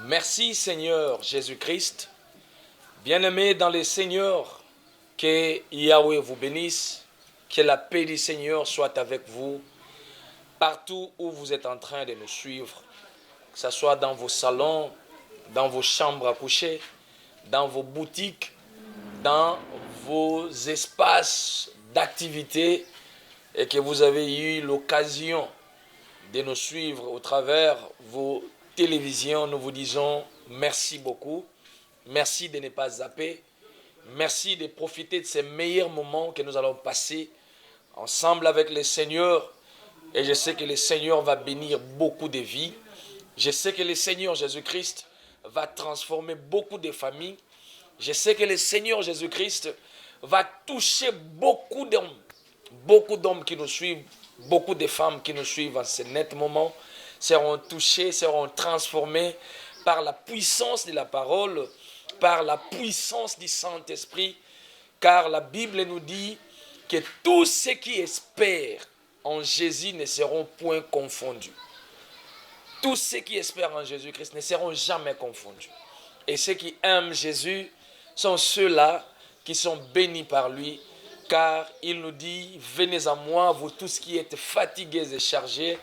Merci Seigneur Jésus-Christ, bien-aimé dans les Seigneurs, que Yahweh vous bénisse, que la paix du Seigneur soit avec vous, partout où vous êtes en train de nous suivre, que ce soit dans vos salons, dans vos chambres à coucher, dans vos boutiques, dans vos espaces d'activité, et que vous avez eu l'occasion de nous suivre au travers vos télévisions. Nous vous disons merci beaucoup. Merci de ne pas zapper. Merci de profiter de ces meilleurs moments que nous allons passer ensemble avec le Seigneur. Et je sais que le Seigneur va bénir beaucoup de vies. Je sais que le Seigneur Jésus-Christ va transformer beaucoup de familles. Je sais que le Seigneur Jésus-Christ va toucher beaucoup d'hommes qui nous suivent, beaucoup de femmes qui nous suivent en ce net moment seront touchés, seront transformés par la puissance de la parole, par la puissance du Saint-Esprit, car la Bible nous dit que tous ceux qui espèrent en Jésus ne seront point confondus. Tous ceux qui espèrent en Jésus-Christ ne seront jamais confondus. Et ceux qui aiment Jésus sont ceux-là qui sont bénis par lui, car il nous dit, venez à moi, vous tous qui êtes fatigués et chargés,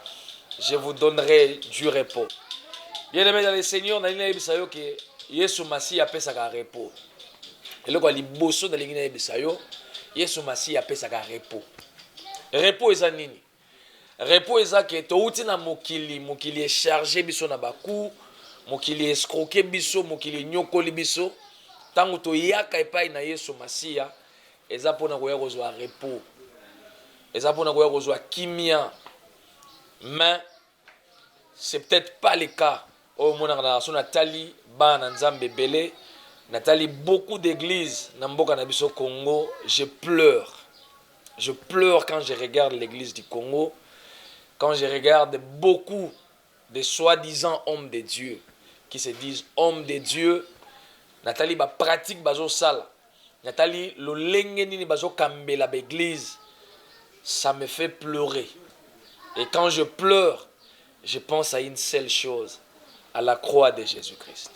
je vous donnerai du repos. Bien-aimés dans le Seigneur, nous avons dit que Yesu Masi apesaka repos. Et là, liboso na lingina yebisayo, Yesu Masi apesaka repos. Repos eza nini? Repos eza que touti na mokili est chargé biso na baku, mokili escroqué biso, mokili nyokoli biso. Tango to yaka epai na Yesu Masiya, eza pona koya kozwa repos. Eza pona koya kozwa kimia. Mais c'est peut-être pas le cas. Au monde Nathalie, Nathalie, beaucoup d'églises dans le Congo, je pleure. Je pleure quand je regarde l'église du Congo, quand je regarde beaucoup de soi-disant hommes de Dieu qui se disent hommes de Dieu. Nathalie pratique bazo sala. Nathalie lo lengeni bazo kambela l'église. Ça me fait pleurer. Et quand je pleure, je pense à une seule chose, à la croix de Jésus-Christ.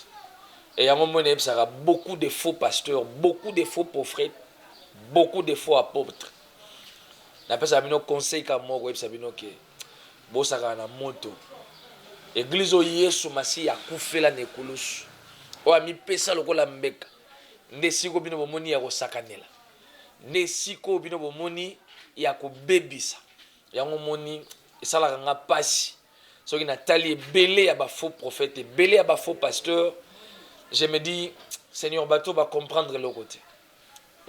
Et à un moment donné, il y aura beaucoup de faux pasteurs, beaucoup de faux prophètes, beaucoup de faux apôtres. N'appelle ça un conseil comme moi, il y a que bosaka na moto. Église o Yesu Masi a koufé la nekulus. O ami pesa lokola mbeka. Ndesiko bino bomoni ya kosakanela. Ndesiko bino bomoni ya kobebisa. Yango moni esalaka nga pasi. Soki Nathalie belé ya ba faux prophète, belé ya ba faux pasteur, je me dis Seigneur bato va comprendre le côté.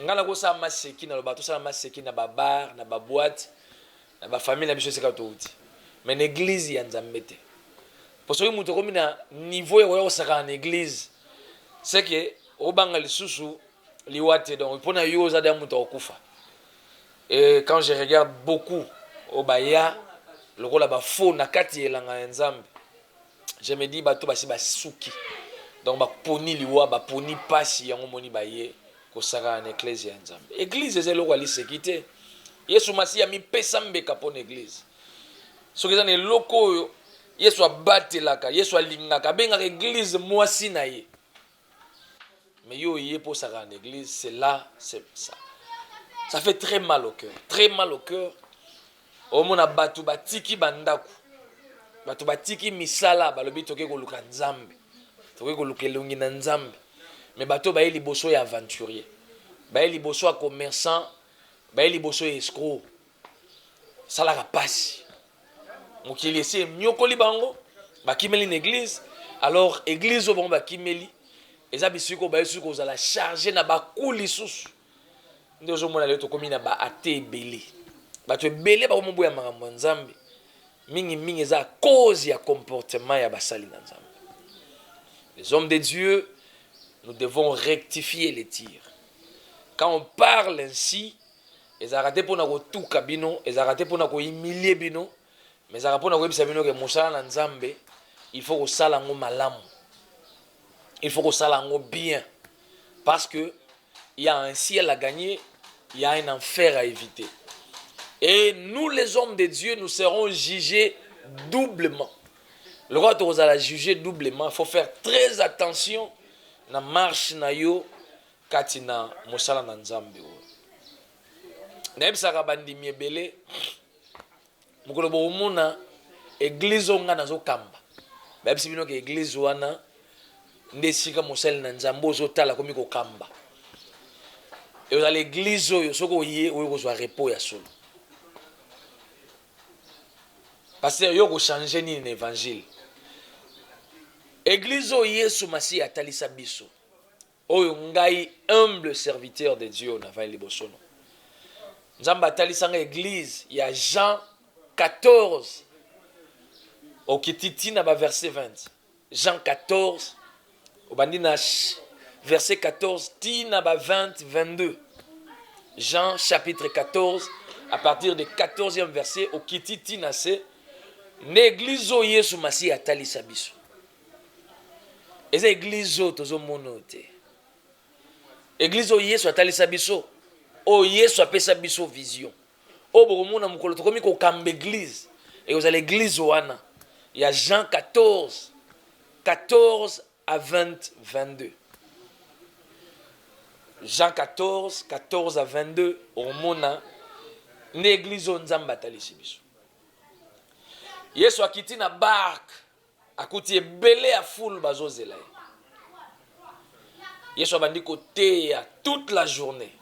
Ngala ko sa maseki na bato sa maseki na ba bar, na ba boîte, na ba famille na biso seka touti. Mais l'église ya Nzambe te. Pour soki muto komi na niveau ya ko saka en église, c'est que obanga lisusu liwate donc pona yo za da muto okufa. Et quand je regarde beaucoup obaya lokola ba faux na kati elanga Nzambe, je me dis bato basi basuki. Donc ba poni liwa ba poni pasi yango moni baye ko saka en église ya Nzambe. Église ezelo ali sekite. Yesu Masiya mi pesa mbeka pon église. Soki za ne loko Yesu abatelaka, Yesu alingaka benga église mwasi na ye. Mais yo yé pour saka en église, c'est là, c'est ça. Ça fait très mal au cœur, très mal au cœur. Au mona batu batiki bandaku. Batu batiki misala balobi toke ko luka Nzambe. Toke ko luka elongi na Nzambe. Mais bato ba liboso ya aventurier. Ba liboso ya commerçant, ba liboso ya escroc. Sala ka pasi. Mokili ese nyokoli bango, ba kimeli na église, alors église obon ba kimeli. Eza bisiko ba yesu ko za la charger na ba kulisusu. Ndozo mona le to komi na ba ate belé. Bato ebele ba moboya makambo ya Nzambe mingi eza cause ya comportement ya basali na Nzambe. Les hommes de Dieu, nous devons rectifier les tirs. Quand on parle ainsi, ils arrêtent pour na kotuka bino, ils arrêtent pour na ko humilier bino, mais arrêtent pour na ko yebisa bino que mosala na Nzambe, il faut ko sala ngo malamu. Il faut ko sala ngo bien parce que il y a un ciel à gagner, il y a un enfer à éviter. Et nous, les hommes de Dieu, nous serons jugés doublement. Le roi tu la juger doublement. Il faut faire très attention na marche na yo katina mosala na nzambe. Nebisaka bandimi ebele mukolo bomuna église onga nazo kamba. Babisi bino ke église wana ndesika mosala na nzambe ozotala komi ko kamba. Et dans l'église oyo soko yé oyo kozwa repos ya solo. Parce que yo ko changer ni l'évangile. Église oyo Yesu Masi atalisa biso. Oyo ngai humble serviteur de Dieu na va libosono. Nzamba atalisanga église ya Jean 14 au kititi na ba verset 20. Jean 14 au bandina verset 14 tina ba 20 22. Jean chapitre 14 à partir du 14e verset au kititi na se l'église oyo Yesu Masi atalisa biso. Eza église oyo tozomono te. Église oyo Yesu atalisa biso. Oh Yesu apesa biso vision. Oh bokomona mukolo tokomi ko kamba église. Et vous allez l'église wana. Il y a Jean 14 14 à 20 22. Jean 14 14 à 22 au mona l'église nzamba atalisi biso. Yesu akiti na barque akuti ebele ya foule bazozela. Yesu abandi kote ya toute la journée.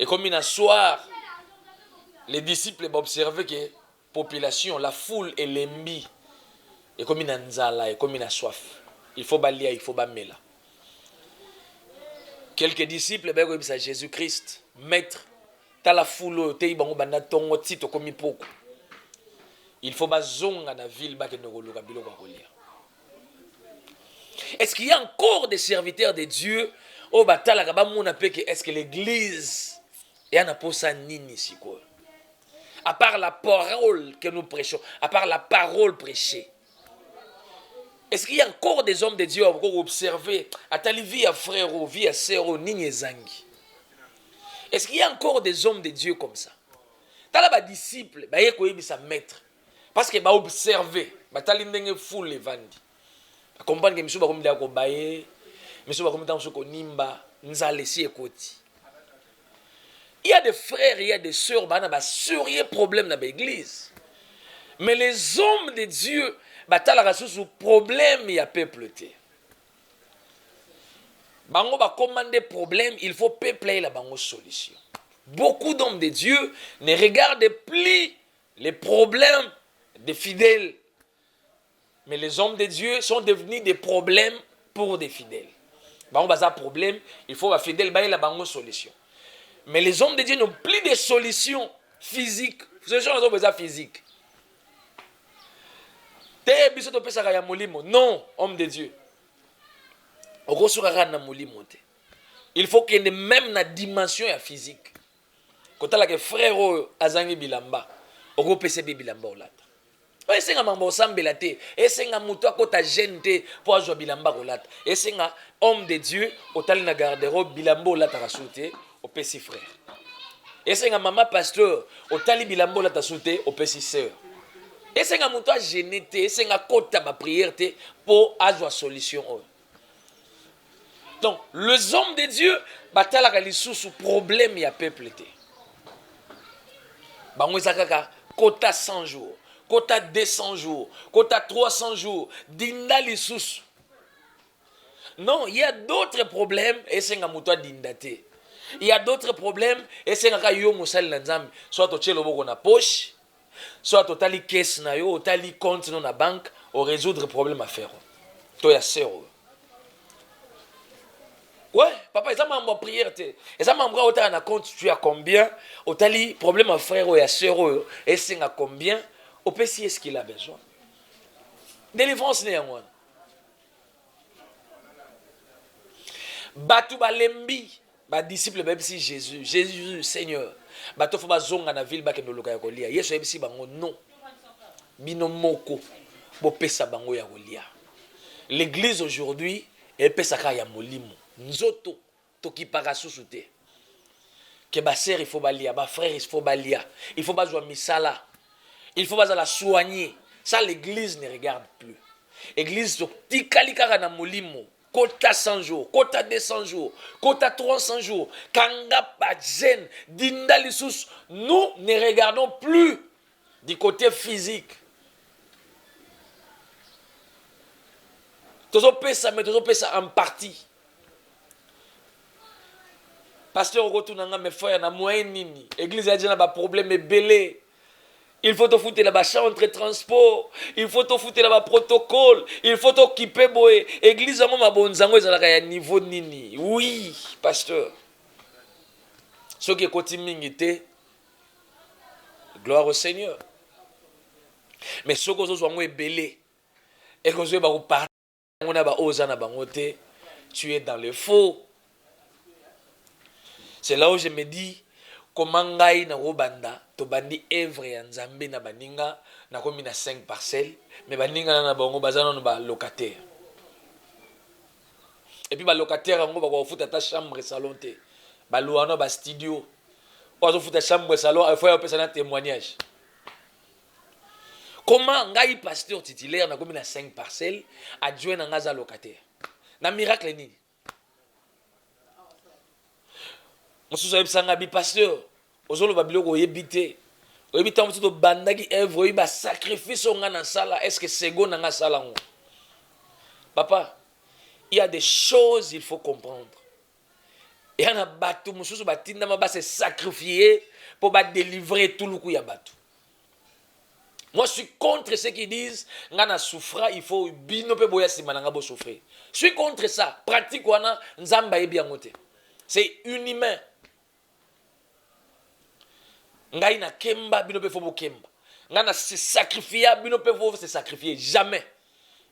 Et comme il y a soir, les disciples ont observé que la population, la foule est lembi. Et comme il y a nzala, et comme il y a soif. Il faut balia, il faut bamela. Quelques disciples, ben comme ça Jésus-Christ, maître, ta la foule, te ibango banda tongo tito komi poko. Il faut bazonga na ville ba ke ngoluka biloko kolia. Est-ce qu'il y a encore des serviteurs de Dieu au batala ka ba mona pe que est-ce que l'église et on a pour ça nini si quoi. À part la parole que nous prêchons, à part la parole prêchée. Est-ce qu'il y a encore des hommes de Dieu à observer à tali vie à frère ou vie à sœur ou nini zangi? Est-ce qu'il y a encore des hommes de Dieu comme ça? Tala ba disciple, ba ye koyebi sa maître. Parce que ba observer, ba tali ndenge foule vandi. Ba comprendre que miso ba komi da ko baye, miso ba komi ta ko nimba, nzale si ekoti. Il y a des frères, il y a des sœurs, il y a des sérieux problèmes dans l'église. Mais les hommes de Dieu, il y a des problèmes, il y a peuple. Bango va commander problème, il faut peupler la bango solution. Beaucoup d'hommes de Dieu ne regardent plus les problèmes des fidèles. Mais les hommes de Dieu sont devenus des problèmes pour des fidèles. Bango va avoir problème, il faut que fidèle bailler la bango solution. Mais les hommes de Dieu n'ont plus de solutions physiques. Ce sont les hommes physiques. Non, homme de Dieu. Il faut qu'il y ait même la dimension physique. Quand tu as frère Azangi Bilamba, on peut se bilamba olata. Esenga mambo sambela te, esenga mutu akota gente po azwa bilamba olata. Esenga homme de Dieu, otali na garde-robe bilamba olata kasute. Au petit frère. Et c'est un maman pasteur, au tali bilambo la tasouté, au petit sœur. Et c'est un mouton génété, c'est un côté ma prière pour avoir solution. Donc, les hommes de Dieu, batala kali sous problème ya peuple té. Bango zakaka quota 100 jours, quota 200 jours, quota 300 jours, dinda li sous. Non, il y a d'autres problèmes et c'est un mouton dindate. Il y a d'autres problèmes et c'est un yo musali na nzambe soit to tchelo boko na poche soit to tali caisse na yo tali compte na banque au résoudre problème à faire to ya sero ouais papa ça m'a prière te et ça m'a autant na compte tu as combien au tali problème à frère ya sero et c'est à combien au PC est-ce qu'il a besoin délivrance néanmoins batu balembi ba disciple ba bisi Jésus Seigneur bato fo bazonga na ville ba ke ndoloka ya kolia Yesu ebisi bango non bino moko bo pesa bango ya kolia. L'église aujourd'hui est pesaka ya molimo nzoto to ki para susute que ba sœur il faut balia ba frère il faut balia il faut bazwa misala il faut bazala soigner Ça, l'église ne regarde plus. L'église, tikali kaka na molimo. Kota 100 jours, kota 200 jours, kota 300 jours. Kanga Badjen, Dinda Lissous. Nous ne regardons plus du côté physique. Toujours ça, mais toujours ça en partie. Pasteur Rotunanga, mes frères, na moyen nini. Église a dit na ba problème belé. Il faut te foutre là-bas chantre transport. Il faut te foutre là-bas protocole. Il faut t'occuper boy. Église à ma bonzango ezalaka ya niveau nini. Oui, pasteur. Ce qui est continuité. Gloire au Seigneur. Mais ce que vous avez belé et que vous avez parlé, tu es dans le faux. C'est là où je me dis comment ngai na robanda to bandi œuvre ya Nzambe na baninga na komi na 5 parcelles mais baninga na bango bazana no ba locataire. Et puis ba locataire ngo ba ko futa ta chambre salon te. Ba louano ba studio. Ou zo futa chambre salon il faut appeler un témoignage. Comment ngai pasteur titulaire na komi na 5 parcelles adjoint na ngaza locataire. Na miracle ni. Monsieur Sabsanga bi pasteur ozolo babiloko oyebite. Oyebita mutu to bandaki œuvre oyiba sacrifice nga na sala est-ce que second nga sala ngo. Papa, il y a des choses il faut comprendre. Et on a battu mususu batinda ma ba se sacrifier pour ba délivrer tout le coup ya batu. Moi, je suis contre ceux qui disent ngana souffra, il faut bino pe boya simananga bo souffrir. Je suis contre ça. Pratique wana nzamba yebi ngote. C'est inhumain. Ngai na kemba bino pe fo bo kemba. Ngana se sacrifier bino pe fo se sacrifier jamais.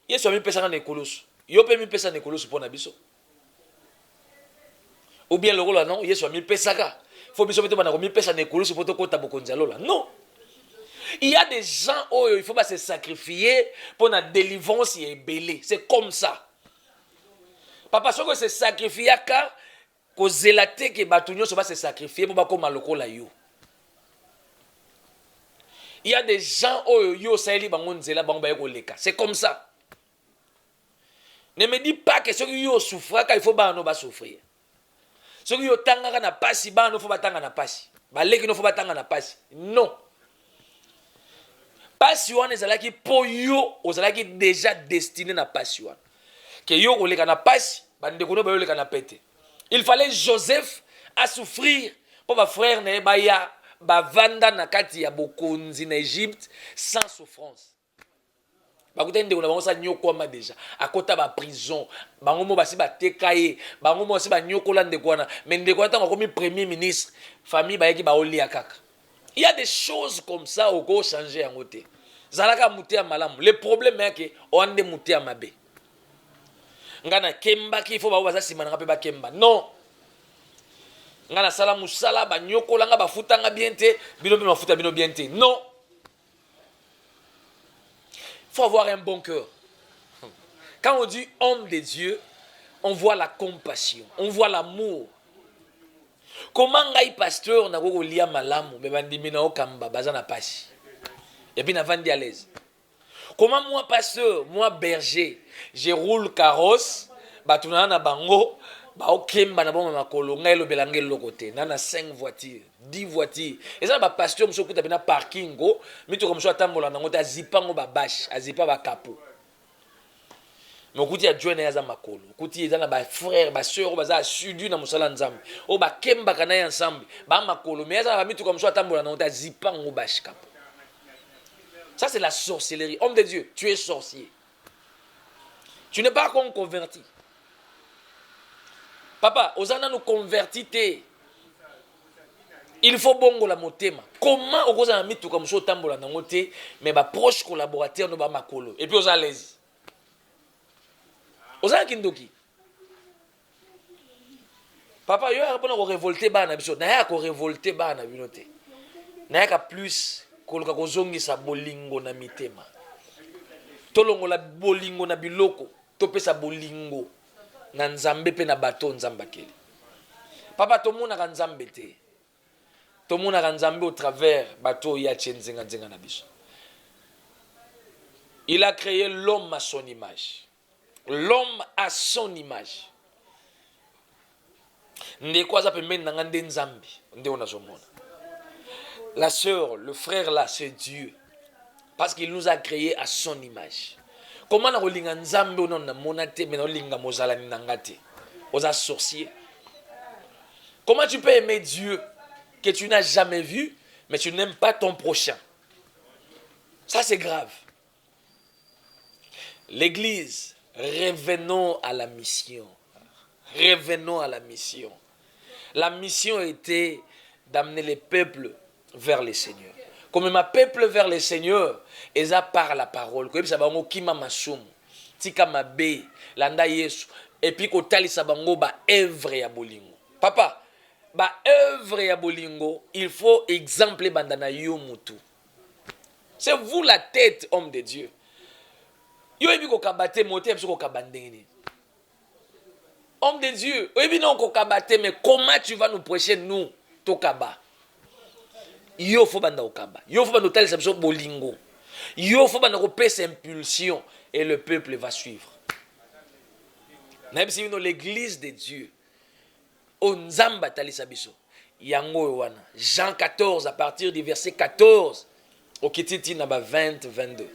Yesu mi pesa na ekoloso. Yo pe mi pesa na ekoloso pona biso. Ou bien le rôle non, Yesu mi pesa ka. Faut biso pe to bana ko mi pesa na ekoloso poto kota bokonza lola. Non. Il y a des gens où il faut pas se sacrifier pour la délivrance et belé. C'est comme ça. Papa, si on se sacrifier, que zélate que batunyo se va se sacrifier pour pas comme maloko la yo. Il y a des gens où yo saeli bangon zela bangon ba yo leka. C'est comme ça. Ne me dis pas que ceux qui yo souffrent il faut ba no ba souffrir. Ceux qui yo tanga na pasi ba no faut ba tanga na pasi. Ba leki no faut ba tanga na pasi. Non. Passion ezalaki po yo ozalaki déjà destiné na passion. Que yo oleka na pasi bandeko no ba oleka na pete. Il fallait Joseph à souffrir pour ba frère ne ba ya ba vanda na kati ya bokonzi na Égypte sans souffrance. Ba kutende ko na bango sa nyokoma déjà akota ba prison bango mo basi ba tekaye bango mo basi ba nyokola ndeko wana mais ndeko ata komi premier ministre famille ba yeki ba olia kaka. Il y a des choses comme ça au go changer en côté. Zalaka muté malam. Le problème est que on ande muté à mabe. Ngana kemba ki faut ba baza simana pe ba kemba. Non. Ngana sala musala ba nyoko langa ba futanga bienté, bino ba futa bino bienté. Non. Faut avoir un bon cœur. Quand on dit homme de Dieu, on voit la compassion, on voit l'amour. Comment ngai pasteur na ko lia malamu me bandimi na okamba bazana pasi. Et puis na vandi à l'aise. Comment moi pasteur, moi berger, je roule carrosse, batuna na bango, ba okemba na bon makolo ngai lo belangé lokote, na 5 voitures, 10 voitures. Et ça ba pasteur mso kuta bina parking go, mito comme so atambola na ngota zipango ba bâche, azipa ba capot. Mais kuti a joindre ya makolo kuti ezana ba frère ba sœur baza sudu na musala nzambe o ba kemba kana ensemble ba makolo mais ezana ba mitu comme ça tambola na ota zipango bashika. Ça c'est la sorcellerie. Homme de Dieu, tu es sorcier. Tu n'es pas encore converti. Papa, osana nous convertite. Il faut bongo la motema. Comment okoza na mitu comme ça tambola na ngote mais ba proche collaborateur no ba makolo et puis osa l'aise. Oza kindoki. Papa yo a ko révolter bana biso na ya ko révolter bana binote. Na ya ka plus ko luka ko zongisa bolingo na mitema. Tolongo la bolingo na biloko, to pesa bolingo na nzambe pe na bato nzamba kele. Papa to mona ka nzambe te. To mona ka nzambe au travers bato ya tshenzanga nzenga na biso. Il a créé l'homme à son image. L'homme à son image. La sœur, le frère là, c'est Dieu. Parce qu'il nous a créés à son image. Comment on a nzambe on a monate mais on linga mozala ni nangate. Aux sorciers. Comment tu peux aimer Dieu que tu n'as jamais vu mais tu n'aimes pas ton prochain? Ça c'est grave. L'église, revenons à la mission. Revenons à la mission. La mission était d'amener les peuples vers le Seigneur. Comme ma peuple vers le Seigneur, et ça par la parole. Comme ça bango kima masum, tika mabe, landa Yesu. Et puis ko tali sa bango ba œuvre ya bolingo. Papa, ba œuvre ya bolingo, il faut exemple bandana yo mutu. C'est vous la tête, homme de Dieu. Yo ebi ko kabate moté ebi ko kabandeni. Homme de Dieu, ebi non ko kabate mais comment tu vas nous prêcher nous to kaba? Yo faut banda okaba. Yo faut banda tali sa biso bolingo. Yo faut banda ko pesa impulsion et le peuple va suivre. Même si l'église de Dieu onzamba tali sa biso. Yango wana. Jean 14 à partir du verset 14 au kititi na ba 20 22.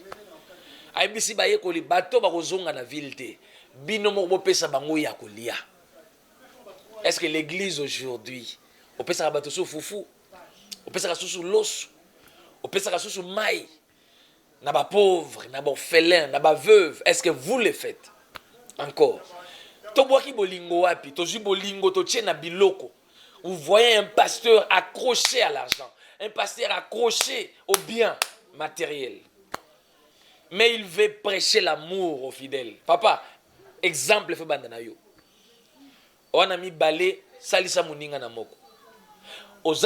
Aibisi ba yekoli bato ba kozonga na ville te. Bino mo pesa bango ya kolia. Est-ce que l'église aujourd'hui o pesa bato so fufu? O pesa sous l'os, o pesa sous maï, n'a pas pauvre, n'a pas orphelin, n'a pas veuve. Est-ce que vous le faites encore? Toboaki bolingo wapi, toju bolingo to tient na biloko. Vous voyez un pasteur accroché à l'argent, un pasteur accroché au bien matériel. Mais il veut prêcher l'amour aux fidèles. Papa, exemple fait bandana yo. On a mis balé salisa muninga na moko. C'est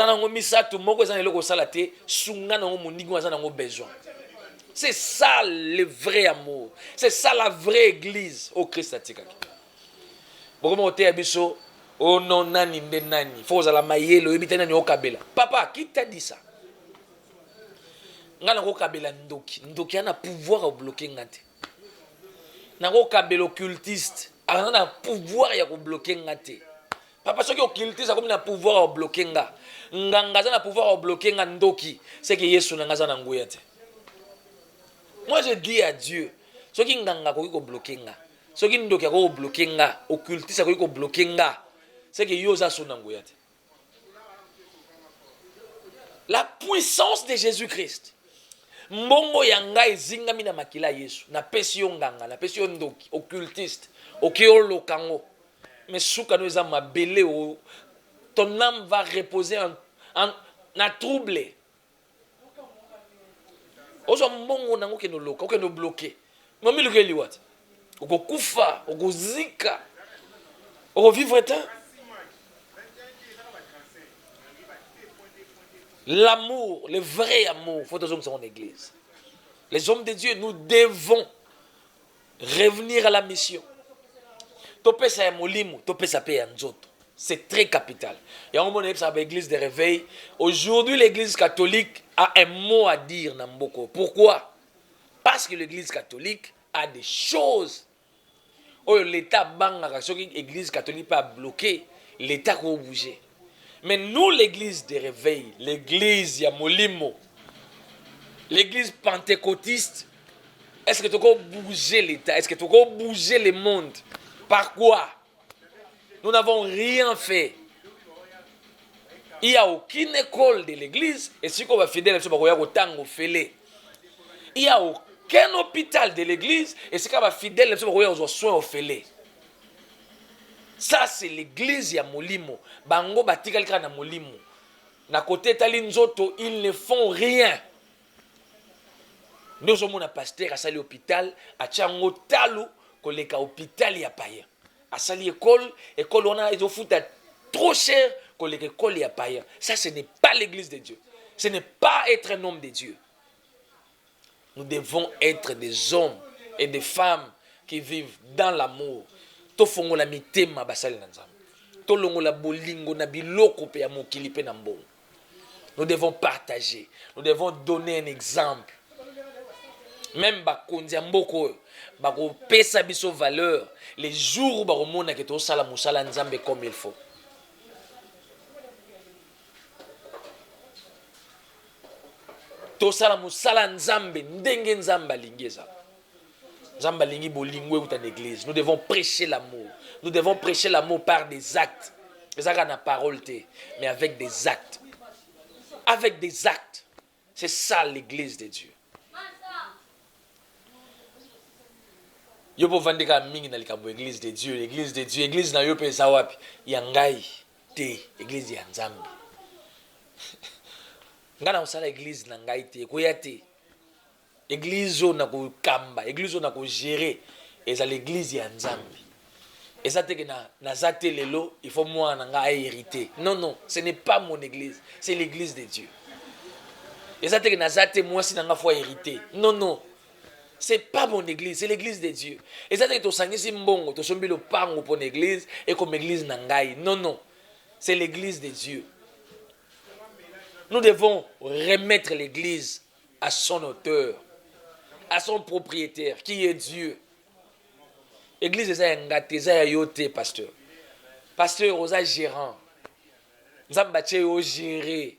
ça le vrai amour. C'est ça la vraie église au Christ. Oh non, nani, nani. Papa, qui t'a dit ça? Ndoki a pouvoir à bloquer ngate. Nako kabela occultiste, a pouvoir à bloquer ngate. Papa, ceux qui ont occulté, ça comme un pouvoir à bloquer nga. Nganga na pouvoir à bloquer nga ndoki. C'est que Yesu na ngaza na nguyate. Moi je dis à Dieu, ceux qui nganga ko bloquer nga. Ceux qui ndoki ko bloquer nga, occultiste ko bloquer nga. C'est que yoza so na nguyate. La puissance de Jésus-Christ. Mbongo yanga ezingami na makila Yesu. Na pesi yo nganga, na pesi yo ndoki, occultiste, okeo lokango. Mais souka nous a mabélé, ton âme va reposer en troublé. Ozo mbongo nango ke no loka, ke no bloqué. Mami luke liwat. Oko kufa, oko zika. Oko vivre temps. L'amour, le vrai amour, faut que nous sommes en église. Les hommes de Dieu, nous devons revenir à la mission. C'est très capital. Il y a un moment donné, l'église de réveil. Aujourd'hui, l'église catholique a un mot à dire. Pourquoi? Parce que l'église catholique a des choses. L'État, l'église catholique pas bloqué, l'État va bouger. Mais nous, l'église de réveil, l'église Yamolimo, l'église pentecôtiste, est-ce que tu peux bouger l'État? Est-ce que tu peux bouger le monde? Par quoi? Nous n'avons rien fait. Il n'y a aucune école de l'église. Et si on va fidèle, il n'y a aucun hôpital de l'église. Et si on va fidèle, on va soin au fêlé. Ça, c'est l'église ya Molimo. Bango batika lika na Molimo. Na côté Talinzoto, ils ne font rien. Nous sommes un pasteur à sali hôpital, à Tchango Talou, koleka hôpital ya païen. À sali école on a ils foutent trop cher koleka école ya païen. Ça, ce n'est pas l'église de Dieu. Ce n'est pas être un homme de Dieu. Nous devons être des hommes et des femmes qui vivent dans l'amour. Tofongo la mitema basali na nzambe. Tolongo la bolingo na biloko pe ya mokili pe na mbongo. Nous devons partager. Nous devons donner un exemple. Même bakonzi ya mboko bako pesa biso valeur les jours où bakomona ke to sala musala nzambe comme il faut. To sala musala nzambe ndenge nzambe alingi ezala. Nzambe alingi bolingo ekuta na église. Nous devons prêcher l'amour. Nous devons prêcher l'amour par des actes. Ezaka na parole te, mais avec des actes. Avec des actes. C'est ça l'église de Dieu. Yo po vandeka mingi na likambo église de Dieu, l'église de Dieu, église na yo pe za wapi? Ya ngai te, église ya Nzambe. Ngana usala église na ngai te, koya te. Église o na ko kamba, église o na ko gérer, eza l'église ya Nzambe. Et ça te que na zate lelo, il faut moi na ngai hériter. Non non, ce n'est pas mon église, c'est l'église de Dieu. Et ça te que na zate moi si na nga faut hériter. Non non. C'est pas mon église, c'est l'église de Dieu. Et ça, c'est que tu as mbongo, tu as le pango pour l'église et comme église nangai. Non, non. C'est l'église de Dieu. Nous devons remettre l'église à son auteur, à son propriétaire, qui est Dieu. L'église, c'est un gâté, c'est un yoté, pasteur. Pasteur, c'est un gérant. Nous avons géré.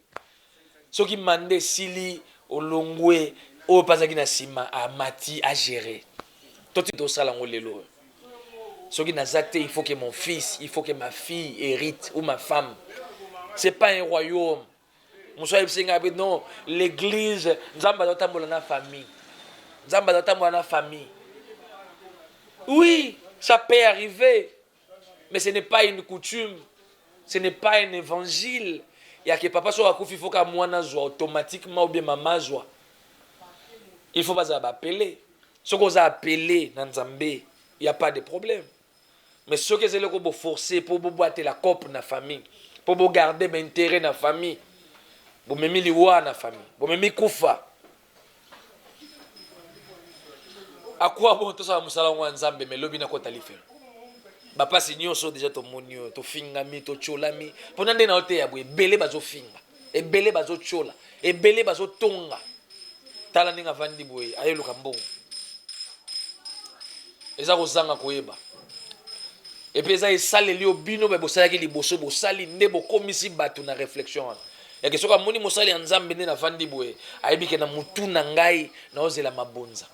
Ceux qui mandaient Sili, Olongwe, au pasaki na sima a mati a gérer. Tout est ça lelo. Ce qui n'a zate, il faut que mon fils, il faut que ma fille hérite ou ma femme. C'est pas un royaume. Non, l'église, nzamba dotambola na famille. Nzamba dotambola na famille. Oui, ça peut arriver, mais ce n'est pas une coutume. Ce n'est pas un évangile. Il y a que papa soit akufi faut que moi na joie automatiquement ou bien maman joie. Il faut pas appeler. Ce qu'on a appelé dans Nzambe, il n'y a pas de problème. Mais ce que c'est le qu'on forcer pour boiter la coupe dans la famille, pour garder l'intérêt dans la famille, pour me mettre dans la famille, pour me mettre koufa. À quoi bon tout ça musala wa Nzambe mais lobi na kota life. Papa sinyo so déjà to monio, to fingami, to cholami. Pendant des na ote ya bwe belé bazo finga, et belé bazo chola, et belé bazo tonga. Tala ninga vandi boye ayeluka mbongo eza kozanga koyeba epe eza esaleli obino be bosalaki liboso bosali nde bokomisi bato na réflexion wana yake soka moni mosali ya Nzambe nde na vandi boye ayebi ke na mutu na ngai na ozela mabonza.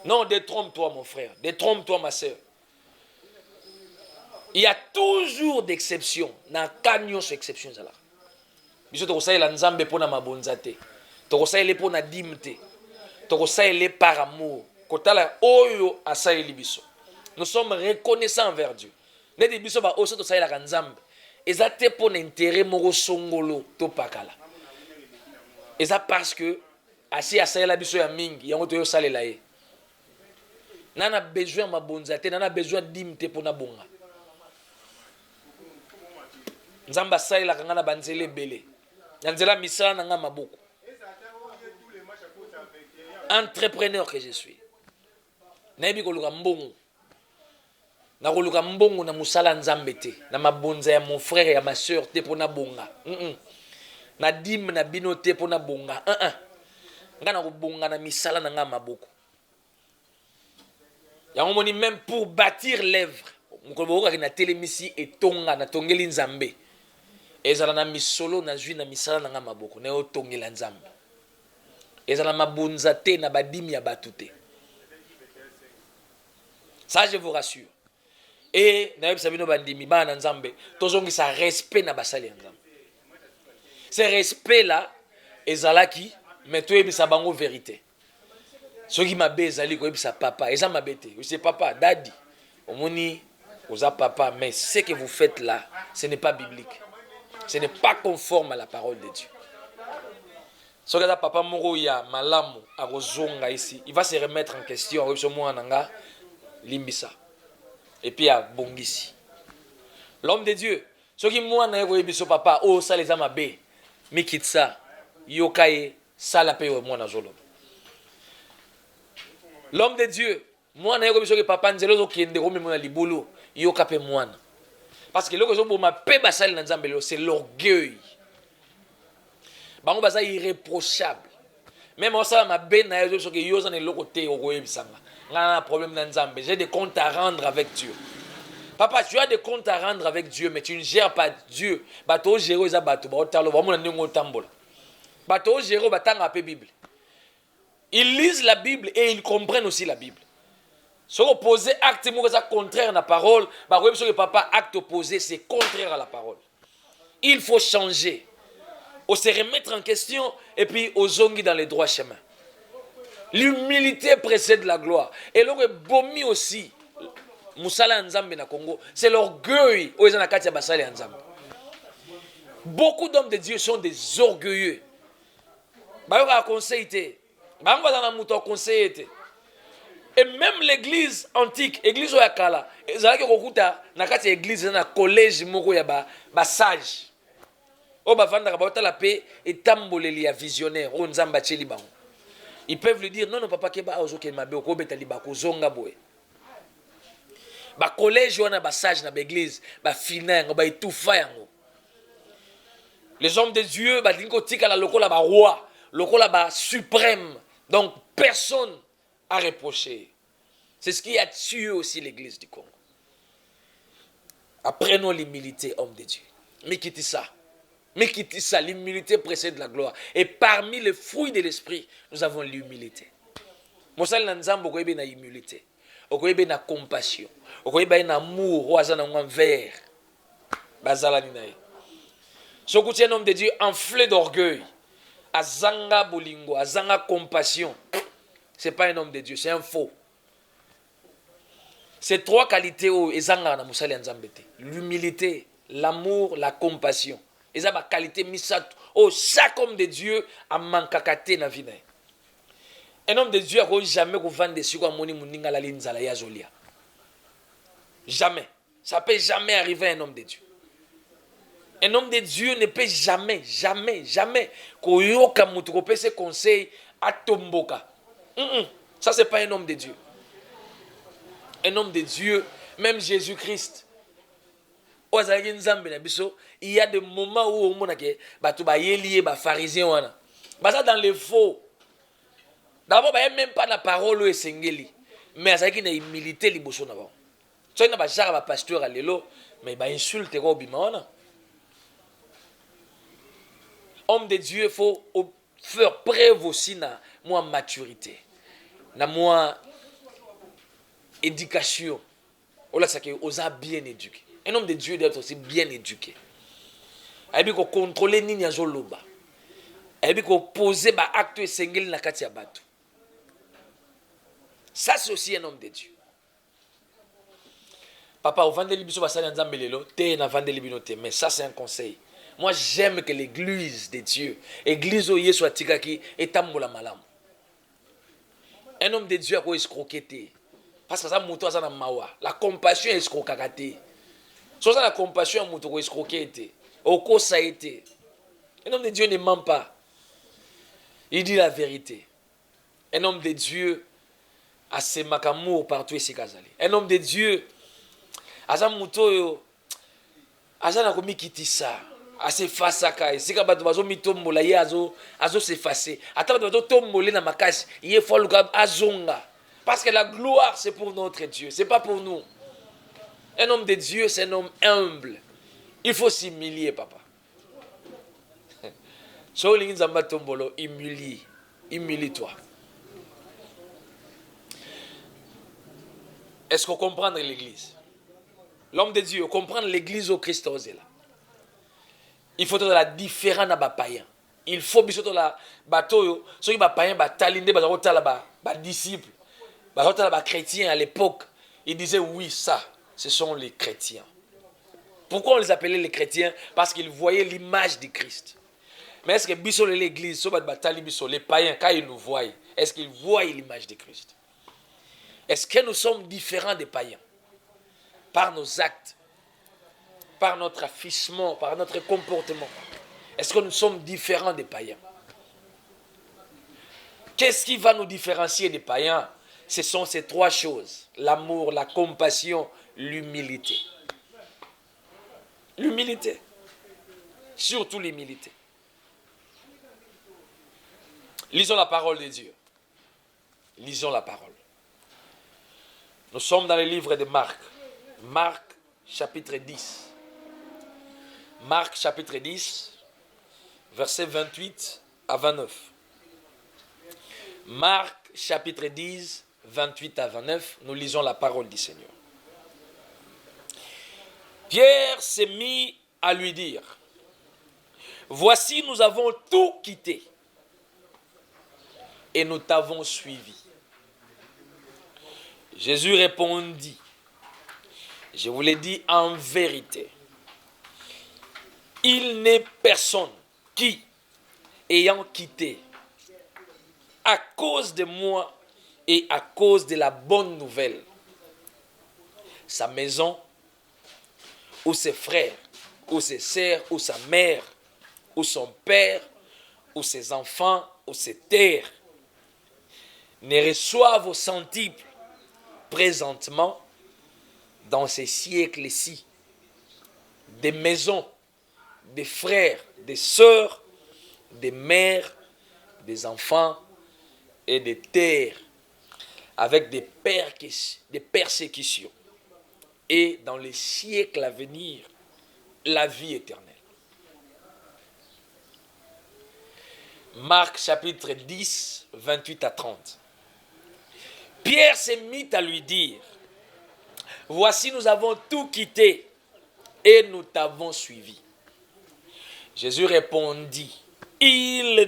Non, détrompe-toi mon frère, détrompe-toi ma sœur. Il y a toujours d'exceptions na kanyo so exceptions ala biso to kosala Nzambe pona mabonza te. Tokosaile pour na dimte. Tokosaile par amour. Kotala oyo asaili biso. Nous sommes reconnaissants envers Dieu. Nedi biso ba oso tosaila ka Nzambe. Eza te pour intérêt moko songolo to pakala. Eza parce que asi asaila biso ya mingi yango to yo salela ye. Nana besoin mabonza te, nana besoin dimte pour na bonga. Nzamba asaila ka ngana banzele belé. Nzela misala na nga maboko. Entrepreneur que je suis. Nayebi koluka mbongo. Na koluka mbongo na musala Nzambe te. Na mabonza ya mon frère et ya ma sœur te pona bonga. Na dim na bino te pona bonga. Nga na bonga na misala na nga maboko. Ya moni même pour bâtir l'œuvre. Mukoloboka na telemisi et tonga na tongeli Nzambe. Ezala na misolo na zwi na misala na nga maboko. Na yo tongela Nzambe. Ezala mabonza te na badimi ya batu te. Ça je vous rassure. Et na yebisa bino bandimi bana Nzambe tozongisa respect na basali ya Nzambe. Ce respect là ezalaki mais toyebisa bango vérité. Soki mabe ezali koyebisa papa, eza mabe te. C'est papa, daddy. Omoni oza papa mais ce que vous faites là, ce n'est pas biblique. Ce n'est pas conforme à la parole de Dieu. Si vous avez papa moko ya malamu akozonga ici, il va se remettre en question. Limbisa. Et puis à bongisi. L'homme de Dieu. Ce qui moi na yebiso papa, oh ça les amabe. Mikitsa yokaye sala pe moi na zolo. L'homme de Dieu. Moi na yebiso que papa nzelo zo kende ko memo na libulu yoka pe mwana. Parce que loko zo boma pe basali na Nzambe c'est l'orgueil. Bango baza irréprochable. Même au sein de ma benne, je suis yosan et l'autre côté au web sanga. Un problème dans Nzambe. J'ai des comptes à rendre avec Dieu. Papa, tu as des comptes à rendre avec Dieu, mais tu ne gères pas Dieu. Bato géro za bato, ba otalo, ba mona ndingo tambola. Bato géro batanga pe Bible. Ils lisent la Bible et ils comprennent aussi la Bible. Si vous opposez acte contraire à la parole, papa, acte opposé, c'est contraire à la parole. Il faut changer. On se remettre en question et puis aux zongi dans les droits chemins. L'humilité précède la gloire. Et l'autre bomi aussi, Moussala Nzambe na Congo, c'est l'orgueil. Beaucoup d'hommes de Dieu sont des orgueilleux. Bayoka conseil té. Bayanga dans la mouton conseil té. Et même l'église antique, l'église Oyakala, ezalaki kokuta na kati ya église na collège moko ya ba sage. O ba vanda ba otala pe etamboleli ya visionnaire o Nzamba tsheli bango. Ils peuvent lui dire non non papa keba ozoke mabe ko betali ba kozonga boye. Ba collège wana ba sage na ba église, ba fina yango ba etufa yango. Les hommes de Dieu ba dingo tika la lokola ba roi, lokola ba suprême. Donc personne à reprocher. C'est ce qui a tué aussi l'église du Congo. Apprenons l'humilité, homme de Dieu. Mais quittez ça. Mais quittez ça. L'humilité précède la gloire. Et parmi les fruits de l'esprit, nous avons l'humilité. Mosal Nanzambo okoyebe na humilité. Okoyebe na compassion. Okoyebe na amour. Oazana envers. Bazala ninae. Sokuti un homme de Dieu enflé d'orgueil. Azanga bolingo. Azanga compassion. Ce n'est pas un homme de Dieu, c'est un faux. Ces trois qualités, l'humilité, l'amour, la compassion. Et ça, qualité, chaque homme de Dieu a manqué na vie. Un homme de Dieu n'a jamais vendre des sucres à moni muninga la linzala ya zolia. Jamais. Ça ne peut jamais arriver à un homme de Dieu. Un homme de Dieu ne peut jamais, jamais, jamais, koyoka mutu ko pese conseil à tomboka. Ça, ce n'est pas un homme de Dieu. Un homme de Dieu, même Jésus-Christ. Il y a des moments où on a des pharisiens. Dans les faux. D'abord, il n'y a même pas la parole où sengeli. Mais il y a une humilité. Tu sais, il y a un pasteur à l'élo, mais il insulte les gens. Homme de Dieu, il faut faire preuve aussi de maturité. Na moi éducation. On a bien éduqué. Un homme de Dieu doit être aussi bien éduqué. Il faut contrôler nini ya zoloba. Il faut poser ba acte sengeli na kati ya bato. Ça c'est aussi un homme de Dieu. Papa, au vendeli biso basali nzambe lelo, te na vendeli bino te, mais ça c'est un conseil. Moi j'aime que l'église de Dieu, église o Yesu atikaki etambola malamu. Un homme de Dieu a escroqué. Parce que ça mouton a na mawa. La compassion est escroquée. Si ça la compassion mouton escroqué. Oko ça a été. Un homme de Dieu ne ment pas. Il dit la vérité. Un homme de Dieu a ses makamour partout ici kazali. Un homme de Dieu a sa mouton yo a sa na komi kitisa. A se fasaka et si ka bato bazo mitombola ye azo s'effacer. Ata bato bazo tomboler na makasi, ye faut luka azonga. Parce que la gloire c'est pour notre Dieu, c'est pas pour nous. Un homme de Dieu, c'est un homme humble. Il faut s'humilier, papa. So lingi nzamba tombolo, humilie-toi. Est-ce qu'on comprend l'église? L'homme de Dieu, comprendre l'église au Christ là. Il faut la différence na ba païen. Il faut bisoto la bateau ceux qui ba païen ba talinde ba rotala ba disciples. Ba rotala ba chrétiens à l'époque, ils disaient oui, ça, ce sont les chrétiens. Pourquoi on les appelait les chrétiens? Parce qu'ils voyaient l'image du Christ. Mais est-ce que biso l'église, so ba tali biso les païens quand ils nous voient, est-ce qu'ils voient l'image de Christ? Est-ce que nous sommes différents des païens par nos actes? Par notre affichement, par notre comportement. Est-ce que nous sommes différents des païens? Qu'est-ce qui va nous différencier des païens? Ce sont ces trois choses. L'amour, la compassion, l'humilité. L'humilité. Surtout l'humilité. Lisons la parole de Dieu. Lisons la parole. Nous sommes dans le livre de Marc. Marc chapitre 10. Marc chapitre 10, versets 28 à 29. Marc chapitre 10, 28 à 29, nous lisons la parole du Seigneur. Pierre s'est mis à lui dire, « Voici, nous avons tout quitté et nous t'avons suivi. » Jésus répondit, « Je vous l'ai dit en vérité, il n'est personne qui, ayant quitté, à cause de moi et à cause de la bonne nouvelle, sa maison, ou ses frères, ou ses sœurs, ou sa mère, ou son père, ou ses enfants, ou ses terres, ne reçoivent au centuple présentement, dans ces siècles-ci, des maisons, des frères, des sœurs, des mères, des enfants et des terres, avec des persécutions, et dans les siècles à venir, la vie éternelle. Marc chapitre 10, 28 à 30. Pierre s'est mis à lui dire, « Voici, nous avons tout quitté et nous t'avons suivi. » Jésus répondit, « Je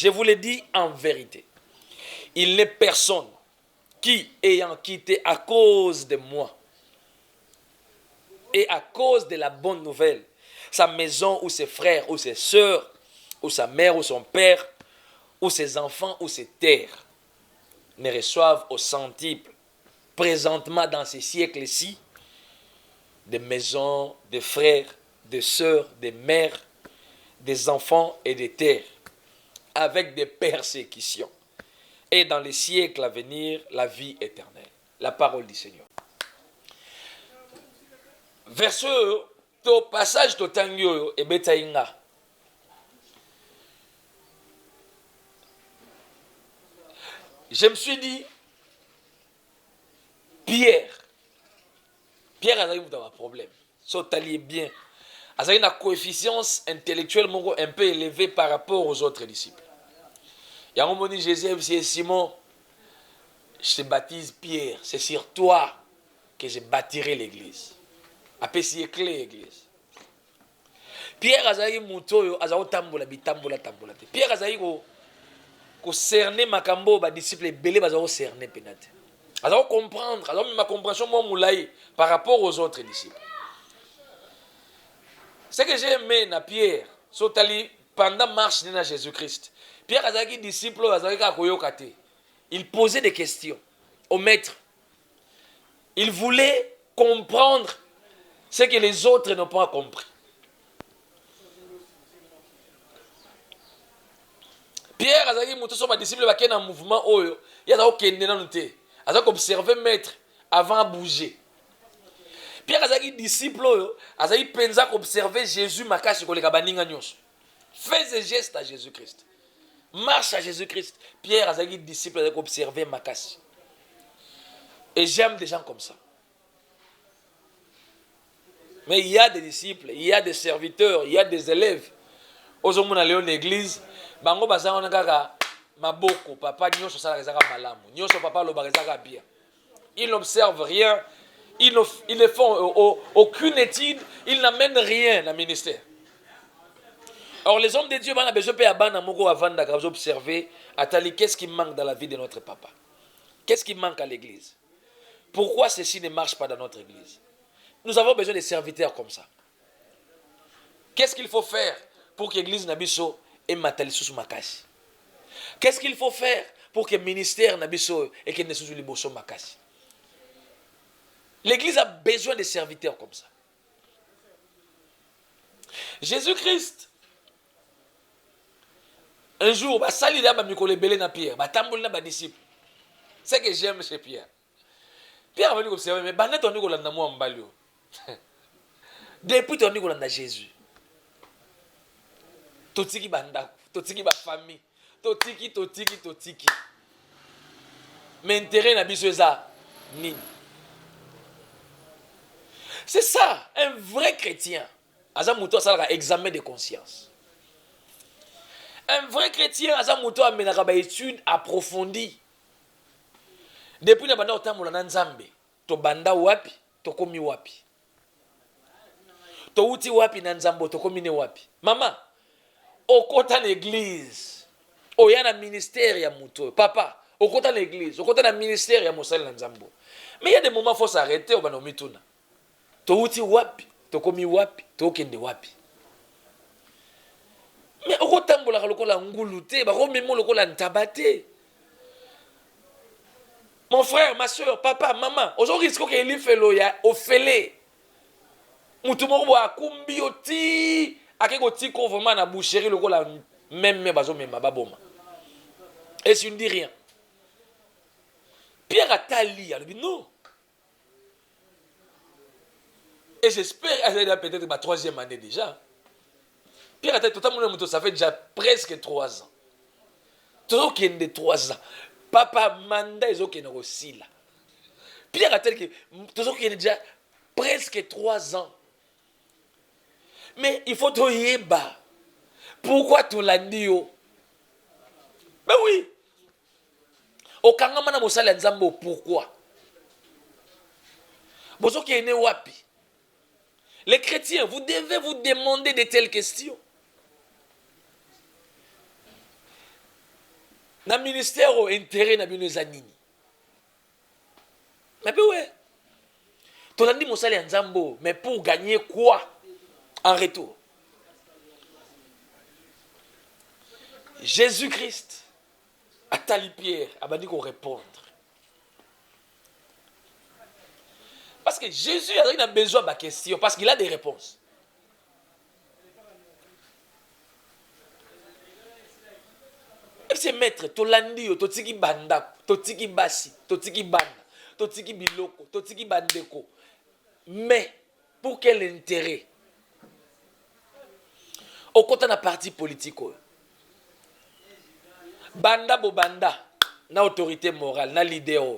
vous l'ai dit en vérité, il n'est personne qui, ayant quitté à cause de moi et à cause de la bonne nouvelle, sa maison ou ses frères ou ses sœurs, ou sa mère ou son père, ou ses enfants ou ses terres, ne reçoivent au centuple, présentement dans ces siècles-ci, des maisons, des frères, des sœurs, des mères, des enfants et des terres, avec des persécutions. Et dans les siècles à venir, la vie éternelle. La parole du Seigneur. Verset au passage de Tangyo et Betaïnga. Je me suis dit, Pierre a eu un problème. So t'alliez bien. Il a une coefficient intellectuelle un peu élevée par rapport aux autres disciples. Il y a un moment dit, Jésus, c'est Simon, je te baptise Pierre, c'est sur toi que je bâtirai l'église. Après, c'est clé l'église. Pierre a eu un tambola. Pierre a eu ko cerner makambo ba disciple belé ba cerner penate. Alors comprendre, alors ma compréhension moi moulay par rapport aux autres disciples. Ce que j'ai aimé na Pierre, sotali pendant marche de Jésus-Christ. Pierre a été disciple, il posait des questions au maître. Il voulait comprendre ce que les autres n'ont pas compris. Pierre a dit que disciple est en mouvement, il a observé maître avant de bouger. Pierre a dit disciple, a dit pensa observer Jésus makashi koleka baninga nyonso. Fais des gestes à Jésus-Christ. Marche à Jésus-Christ. Pierre a dit disciple a observer makashi. Et j'aime des gens comme ça. Mais il y a des disciples, il y a des serviteurs, il y a des élèves. Aux hommes dans l'église, bango bazana kaka maboko papa nyonso sala ezaka malamu. Nyonso papa lo bazaka bien. Ils n'observent rien, ils ne font aucune étude, ils n'amènent rien dans le ministère. Or les hommes de Dieu ont besoin d'observer qu'est-ce qui manque dans la vie de notre papa. Qu'est-ce qui manque à l'église? Pourquoi ceci ne marche pas dans notre église? Nous avons besoin de serviteurs comme ça. Qu'est-ce qu'il faut faire pour que l'église Nabiso ait matalissus makasi? Qu'est-ce qu'il faut faire pour que le ministère Nabiso ait que Nesusu liboso makasi? L'église a besoin de serviteurs comme ça. Jésus-Christ, un jour, sali là mikolo belé na Pierre, tamboli na disciple. C'est que j'aime chez Pierre. Pierre va lui observer, mais banet on dit qu'on l'a moi mbalio. Depuis on dit qu'on l'a Jésus. Tout ce qui banda, totiki ba famille, totiki. Mais intérêt na biso eza nini? C'est ça, un vrai chrétien. Aza muto asalaka examen de conscience. Un vrai chrétien aza muto amenaka ba étude approfondie. Depuis na banda otambola na Nzambe, to banda wapi, to komi wapi. To uti wapi na Nzambo, to komi ne wapi. Mama, okota l'église. Oya na ministère ya muto. Papa, okota l'église, okota na ministère ya mosali na Nzambo. Mais il y a des moments faut s'arrêter au bano mituna. To uti wapi, to komi wapi, to kende wapi. Mais okotambola lokola ngulu te, ba komemo lokola ntabate. Mon frère, ma soeur, papa, maman, aujourd'hui risque que li felo ya ofele. Mutu moko a kumbi oti, akeko tiko vraiment na boucherie lokola même bazo mema baboma. Et si on ne dit rien. Pierre Attali, elle dit non. Et j'espère qu'elle a peut-être ma 3e année déjà. Pierre Attali, totalement, ça fait déjà presque 3 ans. Tout qui est de 3 ans. Papa Manda, ils ont aussi là. Pierre Attali, tout qui est déjà presque 3 ans. Mais il faut te yeba. Pourquoi tu l'as dit? Ben oui. Au Kangamana Moussala Nzambo, pourquoi? Bozo qui est né wapi? Les chrétiens, vous devez vous demander de telles questions. Dans le ministère au intérêt na bino zanini. Mais ben ouais. Tu l'as dit Moussala Nzambo, mais pour gagner quoi en retour? Jésus-Christ a tali Pierre, a dit qu'on répondre. Parce que Jésus a besoin de ma question, parce qu'il a des réponses. Et c'est maître, tolandi, totiki banda, totiki basi, totiki banda, totiki biloko, totiki bandeko. Mais, pour quel intérêt? Au côté de la parti politique, banda bo banda, na autorité morale, na leader.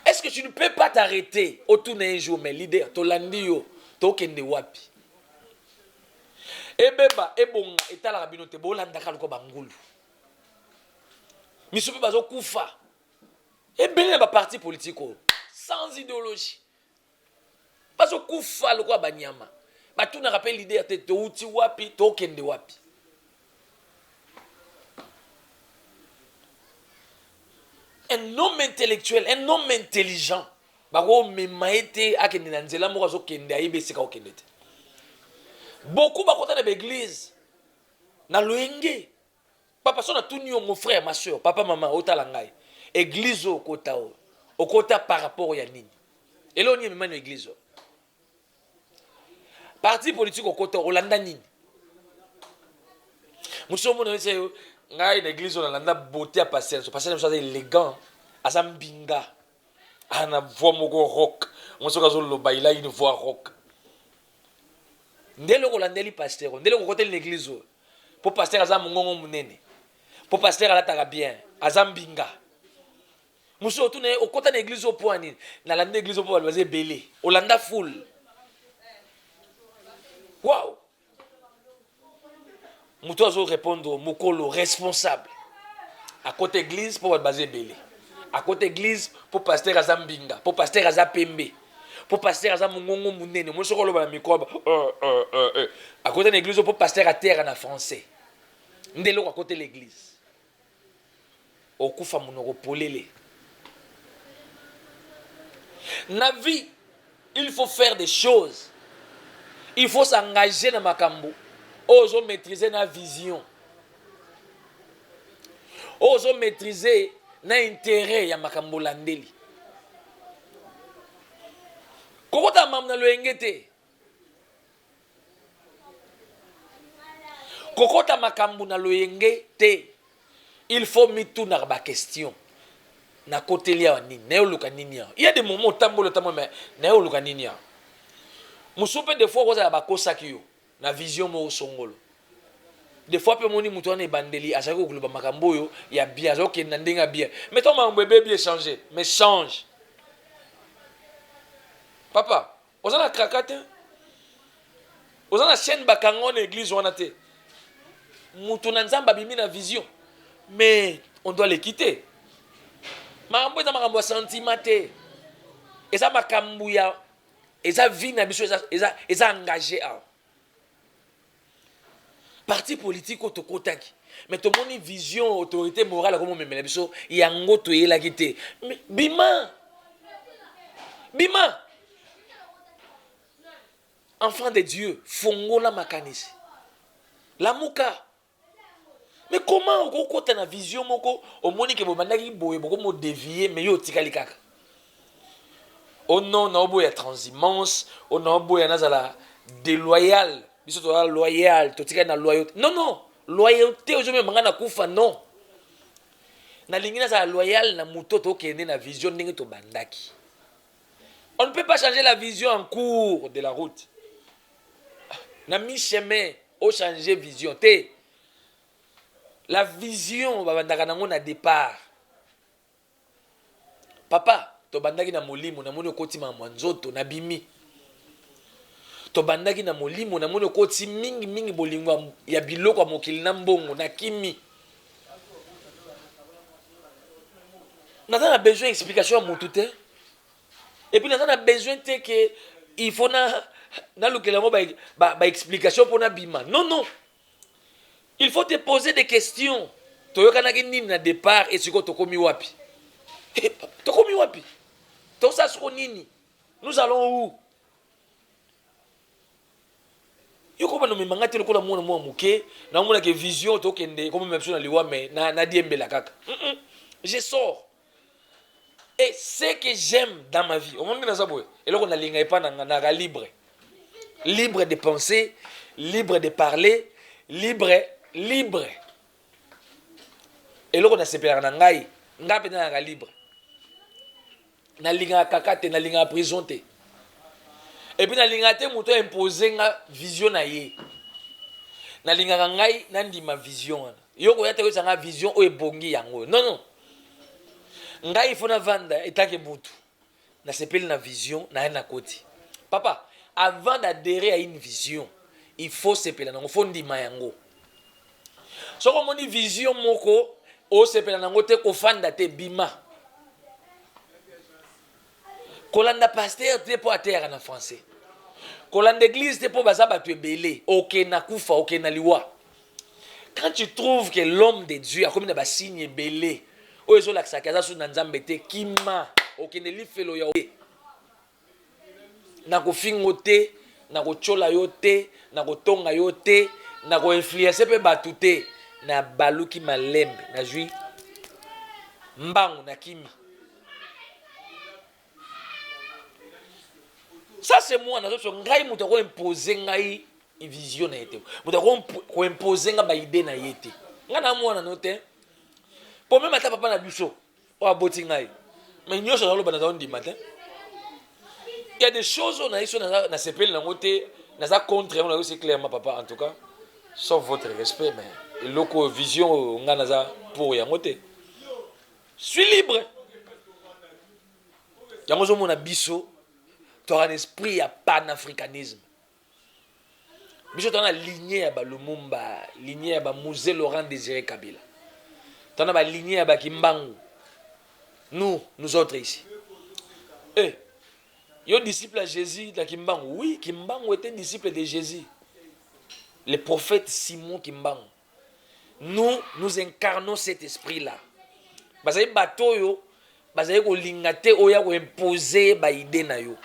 Est-ce que tu ne peux pas t'arrêter autour d'un jour, mais leader, tolandi yo, to kende wapi? Ebeba, ebonga, etala rabinote, bolanda kaluko bangulu. Misupi bazo kufa. Ebele ba parti politique, sans idéologie. Bazo kufa loko banyama. Ba tout na rappelle leader te to uti wapi, to kende wapi. Un homme intellectuel, un homme intelligent. Bako memaete akende na nzela moko zo kende ayebe sika okende te. Beaucoup bakota na l'église na loenge. Papa sona tuni yo mon frère, ma soeur, papa maman otala ngai. Église okota o. Okota par rapport ya nini? Elo ni memani église. Parti politique okota olanda nini? Musomo na se ngai na église on landa beauté à patience. Patience c'est élégant, azambinga. Ana voix moko rock. Musoka zo loba il a une voix rock. Ndelo ko landeli pasteur, ndelo ko côté l'église. Pour pasteur azam ngongo munene. Pour pasteur alataka bien, azambinga. Muso tu ne au côté de l'église au point ni na landa église au point baser belé. Olanda full. Wow. Muto azo répondre mukolo responsable. À côté église pour baser belé. À côté église pour pasteur azambinga, pour pasteur azapembe. Pour pasteur azam ngongo munene. Muso ko loba na microbe. À côté de l'église pour pasteur à terre en français. Ndelo à côté de l'église. Okufa munoko polele. Na vie, il faut faire des choses. Il faut s'engager dans makambo. Oso maîtriser na vision. Oso maîtriser na intérêt ya makambo landeli. Kokota mamna lo engete. Kokota makambo na lo engete. Il faut mettre tout dans la question. Na côté liya nini, na yoluka nini ya. Il y a des moments où tambolo mais na yoluka nini ya. Musupe des fois koza ba kosaki yo na vision mo songolo. des fois pe moni mutu wana ebandeli azali koloba makambo oyo ya bien azali kokende na ndenge ya bien mais to makambo ebebi échanger mais change papa oza na kraka te oza na chaîne bakango na église wana te mutu na nzambe abimi na vision mais on doit le quitter makambo eza makambo ya sentiment te eza makambo ya eza vie na biso eza engagé awa parti politique otokotaki mais tomoni vision autorité morale comme memela biso yango toyelaki te bima enfant de Dieu fongola makanisi lamuka mais comment okokota na vision moko omoni ke bobandaki boye boko mo dévier mais yo tikali kaka oh non na obo ya transhumance oh na obo ya nazala déloyal biso to loyal to tika na loyauté non loyauté aujourd'hui manga na kufa non na lingina za loyal na muto to kende na vision ndenge to bandaki on ne peut pas changer la vision en cours de la route na mi-chemin au changer vision te la vision babandaka nango na départ papa to bandaki na molimo na moni okotima mwa nzoto na bimi to bandaki na molimo na moni okoti mingi bolingo ya biloko ya mokili na mbongo na kimi naza na besoin explication ya mutu te et puis naza na besoin te que il faut na lukela ngo ba explication pour na bima non il faut te poser des questions toyokanaki nini na départ et siko tokomi wapi tokomi wapi tosa siko nini nous allons où yoko bano memanga te lokola mwana mwa muke na mona ke vision tokende comme même sur na liwa mais na diembela kaka je sors et ce que j'aime dans ma vie au monde na zaboye et loko na linga epa na libre de penser libre de parler libre et loko na sepela na ngai ngape na libre na linga kaka te na linga prison te et puis na linga te moto imposer nga vision na ye na linga ngai na ndima vision wana yoko ya te ko sanga vision o ebongi yango non ngai il faut na vanda etake butu na sepeli na vision na koti papa avant d'adhérer à une vision il faut sepela nango faut ndima yango soko moni vision moko o sepela nango te ko fanda te bima kolanda pasteur te po atera na français kolanda église te po baza batu ebele ok na kufa ok na liwa quand tu trouves que l'homme de Dieu a comme na ba signe ebele o ezo lakisa kaza su na nzambe te kima ok ne lifelo ya na kofingo te na kochola yo te na kotonga yo te na ko influencer pe batu te na baluki malembe na jui mbangu na kimi. Ça c'est moi na so ngai muto ko imposer ngai vision na yete muto ko imposer nga ba idée na yete nga na mwana no te po même ata papa na biso o aboti ngai mais nyosho na lo bana za ndima te il y a des choses on a ici na sepel na ngote na za contre on a aussi clairement papa en tout cas sauf votre respect mais loko vision nga na za pour ya ngote suis libre yango zo mona biso tu as un esprit à panafricanisme. Biso tu as une lignée à Lumumba, lignée à Musée Laurent Désiré Kabila. Tu as une lignée à Kimbangu. Nous autres ici. Eh, yo disciple à Jésus de Kimbangu. Oui, Kimbangu était disciple de Jésus. Le prophète Simon Kimbangu. Nous incarnons cet esprit-là. Bazaye bato yo, bazaye ko lingate oya ko imposer ba idée na yo.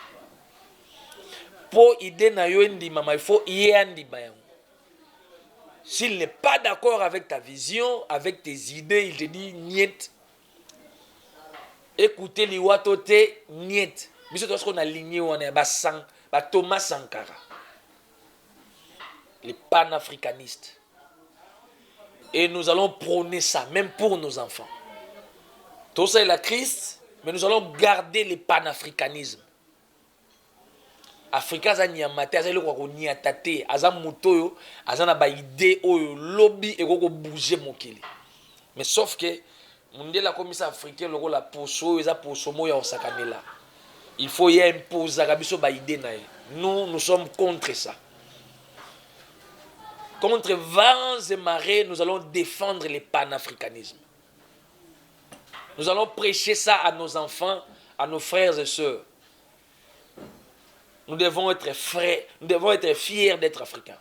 Pour idée na yo ndima il faut y ndima yango. S'il n'est pas d'accord avec ta vision, avec tes idées, il te dit niet. Écoutez liwato te niet. Biso to qu'on a aligné on est ba Thomas Sankara. Les panafricanistes. Et nous allons prôner ça même pour nos enfants. Tout ça est la Christ, mais nous allons garder le panafricanisme. Afrika za nyamate aza eloko ko niata te aza moto oyo aza na ba idée oyo lobby ekoko bouger mokili. Mais sauf que mundela komisa africain loko la poso eza poso moya osakanela. Il faut y imposer biso ba idée na ye. Nous sommes contre ça. Contre vents et marées, nous allons défendre le panafricanisme. Nous allons prêcher ça à nos enfants, à nos frères et sœurs. Nous devons être frères, nous devons être fiers d'être africains.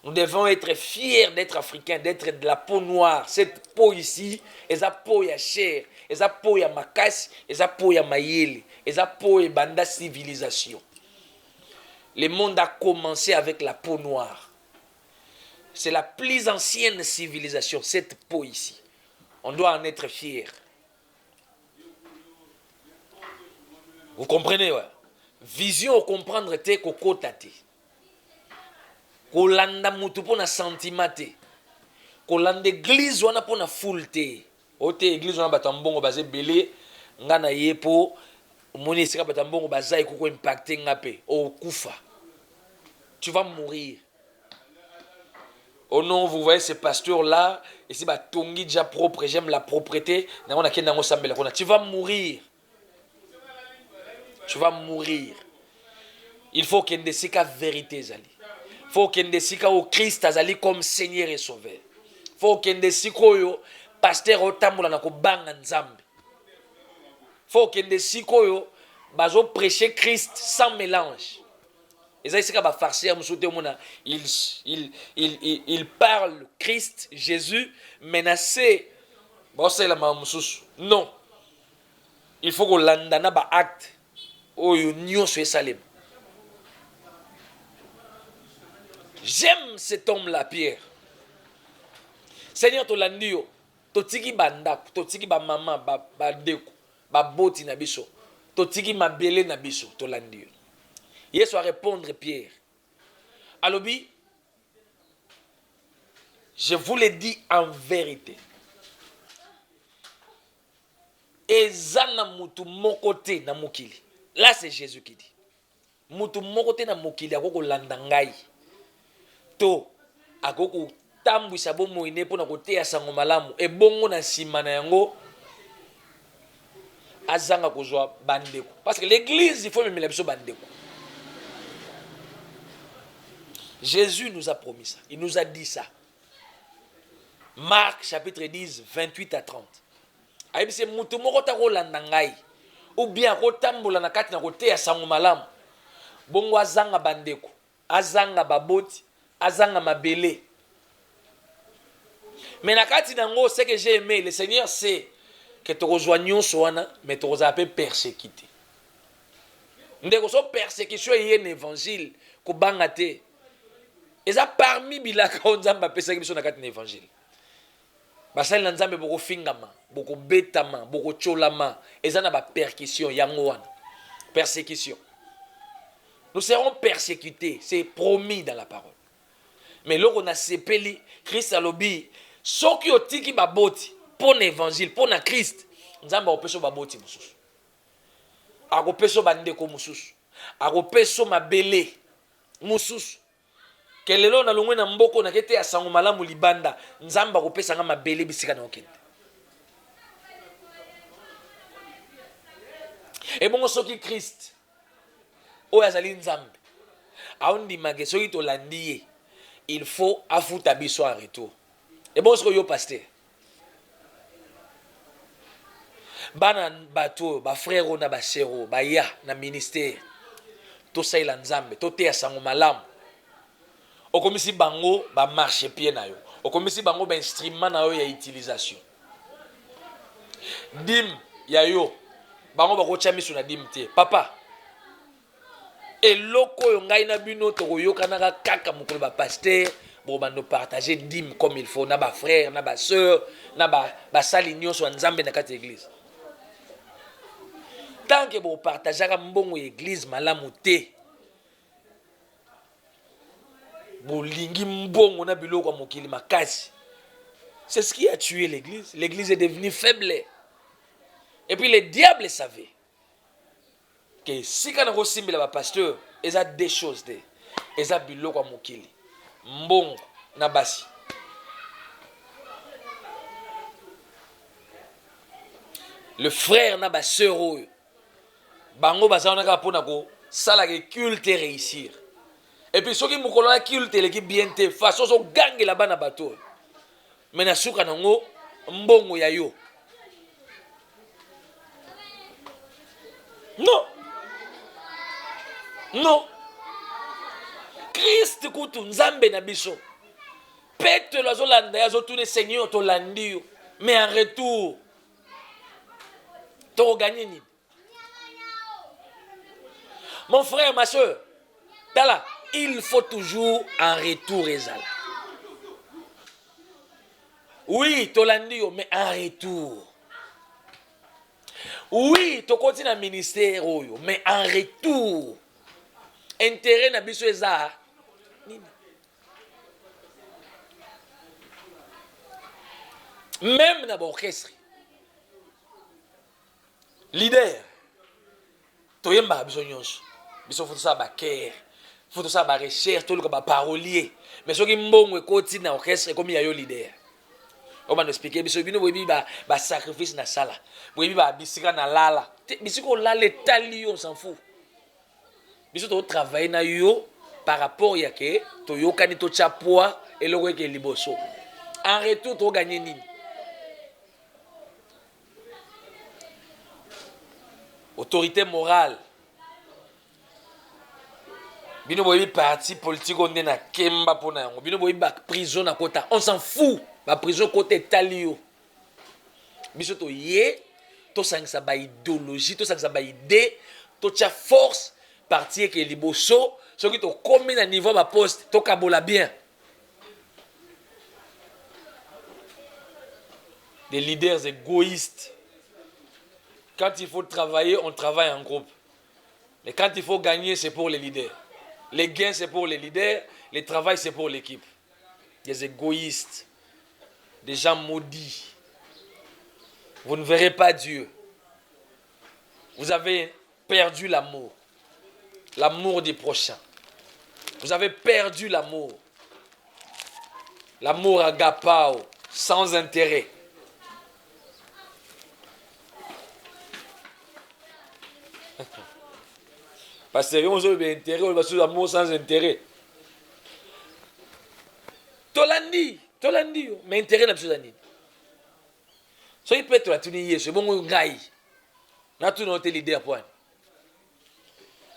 Nous devons être fiers d'être africains, d'être de la peau noire. Cette peau ici, eza peau ya chair, eza peau ya makasi, eza peau ya mayele, eza peau ya banda civilisation. Le monde a commencé avec la peau noire. C'est la plus ancienne civilisation, cette peau ici. On doit en être fiers. Vous comprenez, ouais? Vision, comprendre te kokota te. Kolanda mutu pona sentiment te. Kolanda église wana pona foule te. Ote église wana batambongo bazé belé ngana yepo moni sika batambongo bazai koko impacter ngape o kufa. Tu vas mourir. Oh non, vous voyez ces pasteurs-là, et si tongi déjà propre, j'aime la propreté, tu vas mourir. Tu vas mourir. Il faut qu'il y ait une vérité. Il faut qu'il y ait au Christ comme Seigneur et Sauveur. Il faut qu'il y ait un pasteur otambola na ko banga nzambe. Il faut qu'il y ait un prêcher Christ sans mélange. Il parle Christ, Jésus, menacé. Non. Il faut que l'andana ba acte. Oh, union sur Salem. J'aime cet homme-là, Pierre. Seigneur, Tolandio, Totiki banda, Totiki ba maman, ba deko, ba boti na biso, Totiki ma belé na biso, Tolandio. Yesu a répondre Pierre. Alobi, je vous le dis en vérité. Ezana mutu mokote na mokili. Là c'est Jésus qui dit. Mutu mokote na mokili akoko landangai. To akoko tambwisa bomo ine pona koteya sango malamu e bongo na sima na yango azanga kozwa bandeko. Parce que l'église il faut memela biso bandeko. Jésus nous a promis ça. Il nous a dit ça. Marc chapitre 10, 28 à 30. Aïe, c'est moutoumoko ta rolanda ngai. Ou bien rotambola na kati na kote ya sango malamu. Bongo azanga bandeko. Azanga baboti. Azanga mabele. Mais na kati nango, ce que j'ai aimé, le Seigneur sait que te rejoignons soana, mais te rejoignons persécuté. Ndeko so persécution y un évangile ko bangate. Et ça parmi bilaka onzamba pesa ki biso na kati na évangile. Basali na nzambe boko fingama, boko betama, boko cholama, eza na ba persécution yango wana. Persécution. Nous serons persécutés, c'est promis dans la parole. Mais loko na sepeli Christ alobi, soki otiki baboti pour l'évangile, pour na Christ, nzamba opeso baboti mususu. Akopeso bandeko mususu. Akopeso mabele mususu. Kelelo na longwe na mboko na kete ya sango malamu libanda nzamba kopesa nga mabele bisika na okende. Et bongo soki Christ oyo azali nzambe aondimake soki tolandi ye il faut afuta biso en retour. Et bongo soki yo pasteur bana bato ba frère na ba sero ba ya na ministère to saila nzambe to te ya sango malamu. Okomisi bango ba marche pied na yo. Okomisi bango ba instrument na yo ya utilisation. Dim ya yo. Bango ba kocha misu na dim te. Papa. Eloko yo ngai na bino to yoka na kaka mukolo ba pasteur bo bando partager dim comme il faut na ba frère na ba sœur na ba sali nyonso nzambe na kati église. Tant que bo partager mbongo église malamu te. Bolingi mbongo na biloko mokili makasi. C'est ce qui a tué l'église. L'église est devenue faible. Et puis le diable savait. que si kana ko simbela ba pasteur eza deux choses te eza biloko ya mokili mbongo na basi. Le frère na ba sœur oyo bango bazanaka pona ko sala ke culte réussir. Et puis soki mokolo na culte eleki bien te façon so gangela bana bato mais na suka nango mbongo ya yo. Non. Non. Christ kutu nzambe na biso. Petro azolanda yazo tune Seigneur to landi yo. Mais en retour to gagner ni. Mon frère, ma soeur, tala, il faut toujours en retour ezala. Oui, to landi yo mais en retour. Oui, tu continues dans le ministère, mais en retour, intérêt na biso eza nini? Même dans l'orchestre, leader, tu yemba biso nyonso, biso faut ça ba cœur, faut ça ba recherche, tout le ba parolier, mais soki mbongo ekoti na orchestre comme ya yo leader. On va nous expliquer biso bino boyebi ba sacrifice na sala. Boyebi ba bisika na lala. Bisiko lala etali on s'en fout. Biso to travailler na yo par rapport ya ke to yokani to chapoa eloko ke liboso. En retour to gagner nini? Autorité morale. Bino boyebi parti politique on na kemba pona yango. Bino boyebi ba prison na kota. On s'en fout. La prison côté talio. Biso to yé, to sangsa ba idéologie, to sangsa ba idée, to tia force parti que liboso, ce qui to commis à niveau ba poste, to kabola bien. Des leaders égoïstes. Quand il faut travailler, on travaille en groupe. Mais quand il faut gagner, c'est pour les leaders. Les gains, c'est pour les leaders. Le travail, c'est pour l'équipe. Des égoïstes. Des gens maudits. Vous ne verrez pas Dieu. Vous avez perdu l'amour. L'amour du prochain. Vous avez perdu l'amour. L'amour agapao, sans intérêt. Parce que on a intérêt, on a l'amour sans intérêt. Tolandi, mais intérêt n'a pas de so il peut être la tuni c'est bon ngai. Na tout notre leader point.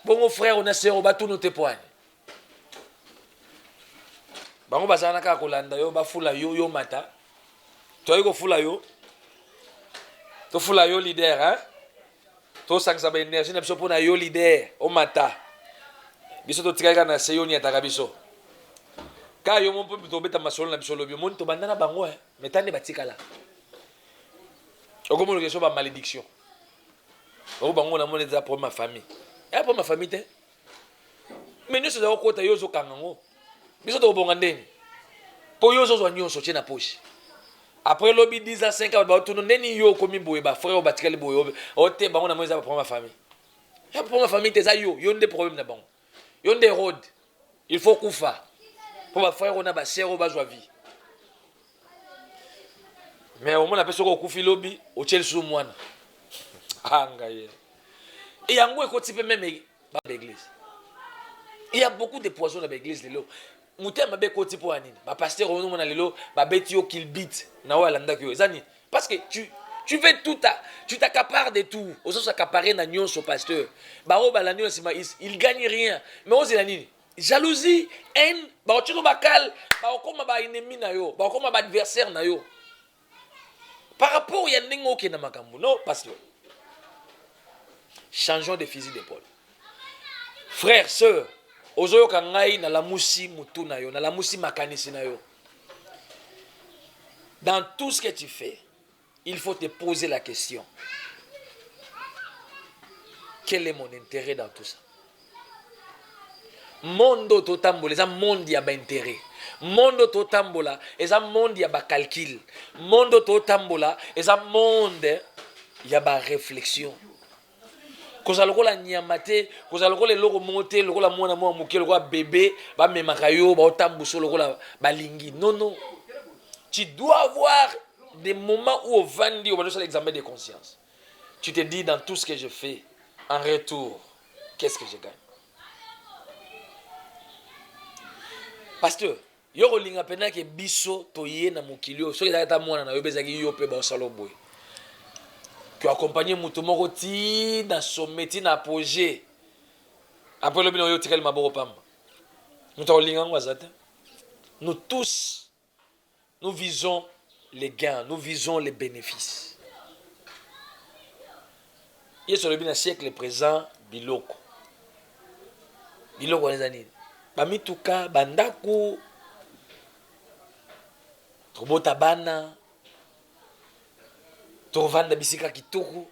Bon frère on a sœur on va tout notre point. Bango basana ka kolanda yo ba fula yo mata. To yo fula yo. To fula yo leader hein. To sangsa ba énergie na biso pona yo leader o mata. Biso to tikaka na seyo ni ataka biso. Ka yo mon peu to beta masolo na biso lobi mon to bandana bango hein. Metane batikala. Okomo ke so ba malédiction. O bango na moneza pour ma famille. Et pour ma famille te. Mais nous sommes ko ta yo zo kangango. Biso to bonga ndeni. Po yo zo zo nyonso tie na poche. Après lobby 10 à 5 ans ba to ndeni yo komi boye ba frère o batikali boye o te bango na moneza pour ma famille. Et pour ma famille te za yo nde problème na bango. Yo nde road. Il faut kufa. Pour ma frère on a ba sœur o ba joie vie. Mais au moins la personne qui a lobby, au tchel sous moi. Et en gros, quand tu peux même l'église. Il y a beaucoup de poisons dans l'église. Mouté m'a béco tipo anine. Ma pasteur au nom de l'élo, ma bétio qu'il bite. Na wa landa que zani. Parce que tu veux tout tu t'accapares de tout. Aux autres s'accaparer na nion sur pasteur. Ba o ba la nion il gagne rien. Mais on la nini. Jalousie, haine, ba o tchino bakal, ba o koma ba ennemi na yo, ba o koma ba adversaire na yo. Par rapport à Yanningo qui est dans ma camou, non, parce que changeons de fusil d'épaule. Frères, sœurs, ozoyo kangai na la musi mutu na yo, na la musi makanisi na yo. Dans tout ce que tu fais, il faut te poser la question. Quel est mon intérêt dans tout ça? Mondo totambo, les gens monde y a intérêt. Mondo totambola, eza monde ya ba calcul. Mondo totambola, eza monde ya ba réflexion. Koza lokola nyamate, koza lokola loko monte, lokola mwana mwa muke, lokola bébé, ba memakayo, ba otambuso lokola balingi. Non, non. Tu dois avoir des moments où au vandi, on va faire l'examen de conscience. Tu te dis dans tout ce que je fais, en retour, qu'est-ce que je gagne? Pasteur, yo linga pena ke biso toye na mokilio, so ezaka ta mwana na yo bezaki yo pe ba osalo boy. Tu accompagner mutomoko ti na sommet ti na apogée. Après le bino yo tikali maboko pamba. Nous ta linga ngwazata. Nous tous nous visons les gains, nous visons les bénéfices. Yeso le bina siècle présent biloko. Biloko les années. Bamituka bandaku tobota bana tovanda bisika kitoko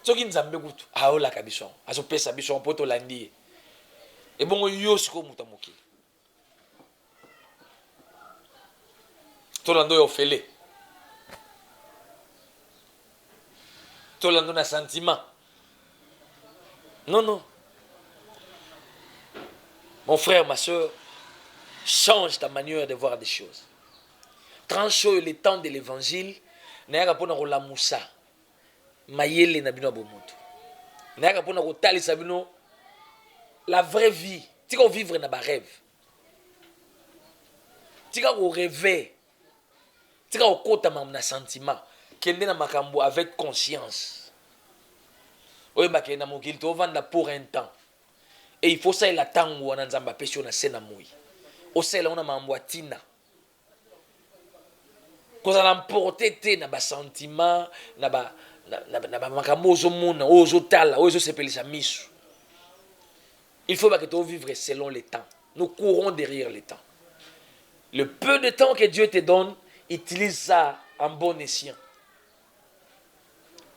soki nzambe kutu aolaka biso azopesa biso mpo tolandi ebongo yo siko muta mokili tolando yo fele tolando na sentiment non non. Mon frère, ma soeur, change ta manière de voir des choses. Tranche le temps de l'évangile, n'a pas pour la moussa. Mayele na bino bomoto. N'a pas pour tali sabino la vraie vie. Tu vas vivre na ba rêve. Tu vas rêver. Tu vas kota na sentiment. Kende na makambo avec conscience. Oye ba kena mokili to vanda pour un temps. Et il faut ça la tango wana nzamba pesio na sena moi. Osela ona mambo tina. Koza l'emporter te na ba sentiment na ba makambo ozo mona ozo tala ozo sepelisa misu. Il faut que tu vivre selon le temps. Nous courons derrière le temps. Le peu de temps que Dieu te donne, utilise ça en bon escient.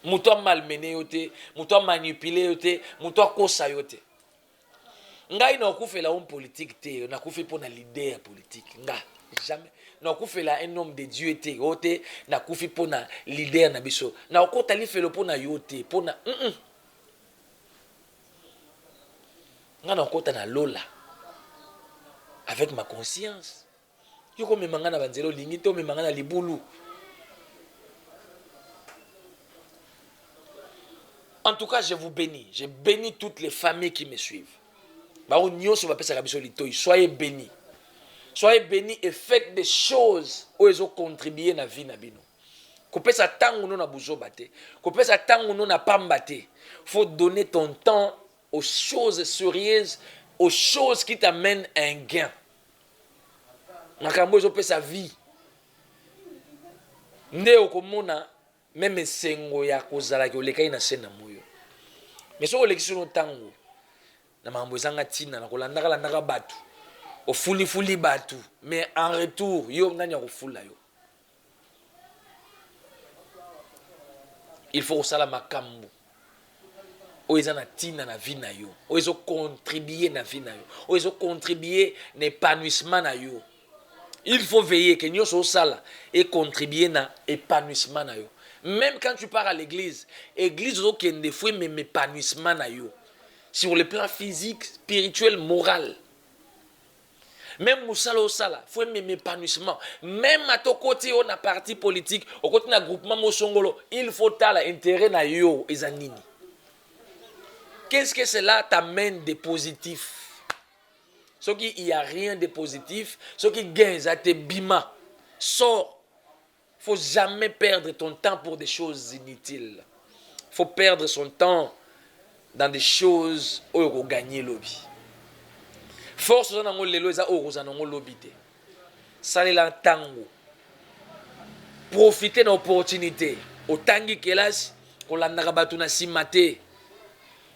Mouto malmené yote, mouto manipulé yote, mouto kosa yote. Ngai na kufela homme politique te, na kufi pour na leader politique. Nga jamais. Na kufela un homme de Dieu te, yote na kufi pour na leader na biso. Na okota li felo pour na yote, pour na nga na okota na lola. Avec ma conscience. Yoko memanga na banzelo lingi to memanga na libulu. En tout cas, je vous bénis. Je bénis toutes les familles qui me suivent. Soyez bénis. Soyez bénis et faites des choses où ils ont contribué à la vie. Il faut donner ton temps aux choses sérieuses, aux choses qui t'amènent un gain. Nakambo zo sa vie. Nde okomona même sengo ya kozala ko lekai na sena moyo. Mais so olekisi no tango na mambo ezanga tina na kolandaka batu. Ofuli batu, mais en retour yo nani akofula yo. Il faut osala makambo. Oyo na tina na vie na yo. Oyo contribuer na vie na yo. Oyo contribuer na épanouissement na yo. Il faut veiller que nous sommes sala et contribuer à l'épanouissement. Même quand tu pars à l'église, l'église a des fois même épanouissement sur le plan physique, spirituel, moral. Même musala sala, faut même épanouissement. Même à ton côté on a parti politique, au côté d'un groupement mosongolo, il faut t'ala intérêt na yo ezanini. Qu'est-ce que cela t'amène de positif? Ce qui il n'y a rien de positif, ce qui gagne, ça te bima. Sors. Il ne faut jamais perdre ton temps pour des choses inutiles. Il faut perdre son temps dans des choses où il faut gagner l'obi. Force dans le lelo, ça où ça dans l'obi. Salé la tango. Profitez de l'opportunité. Au tangi kelas, qu'on l'a n'arabatu na simate. Et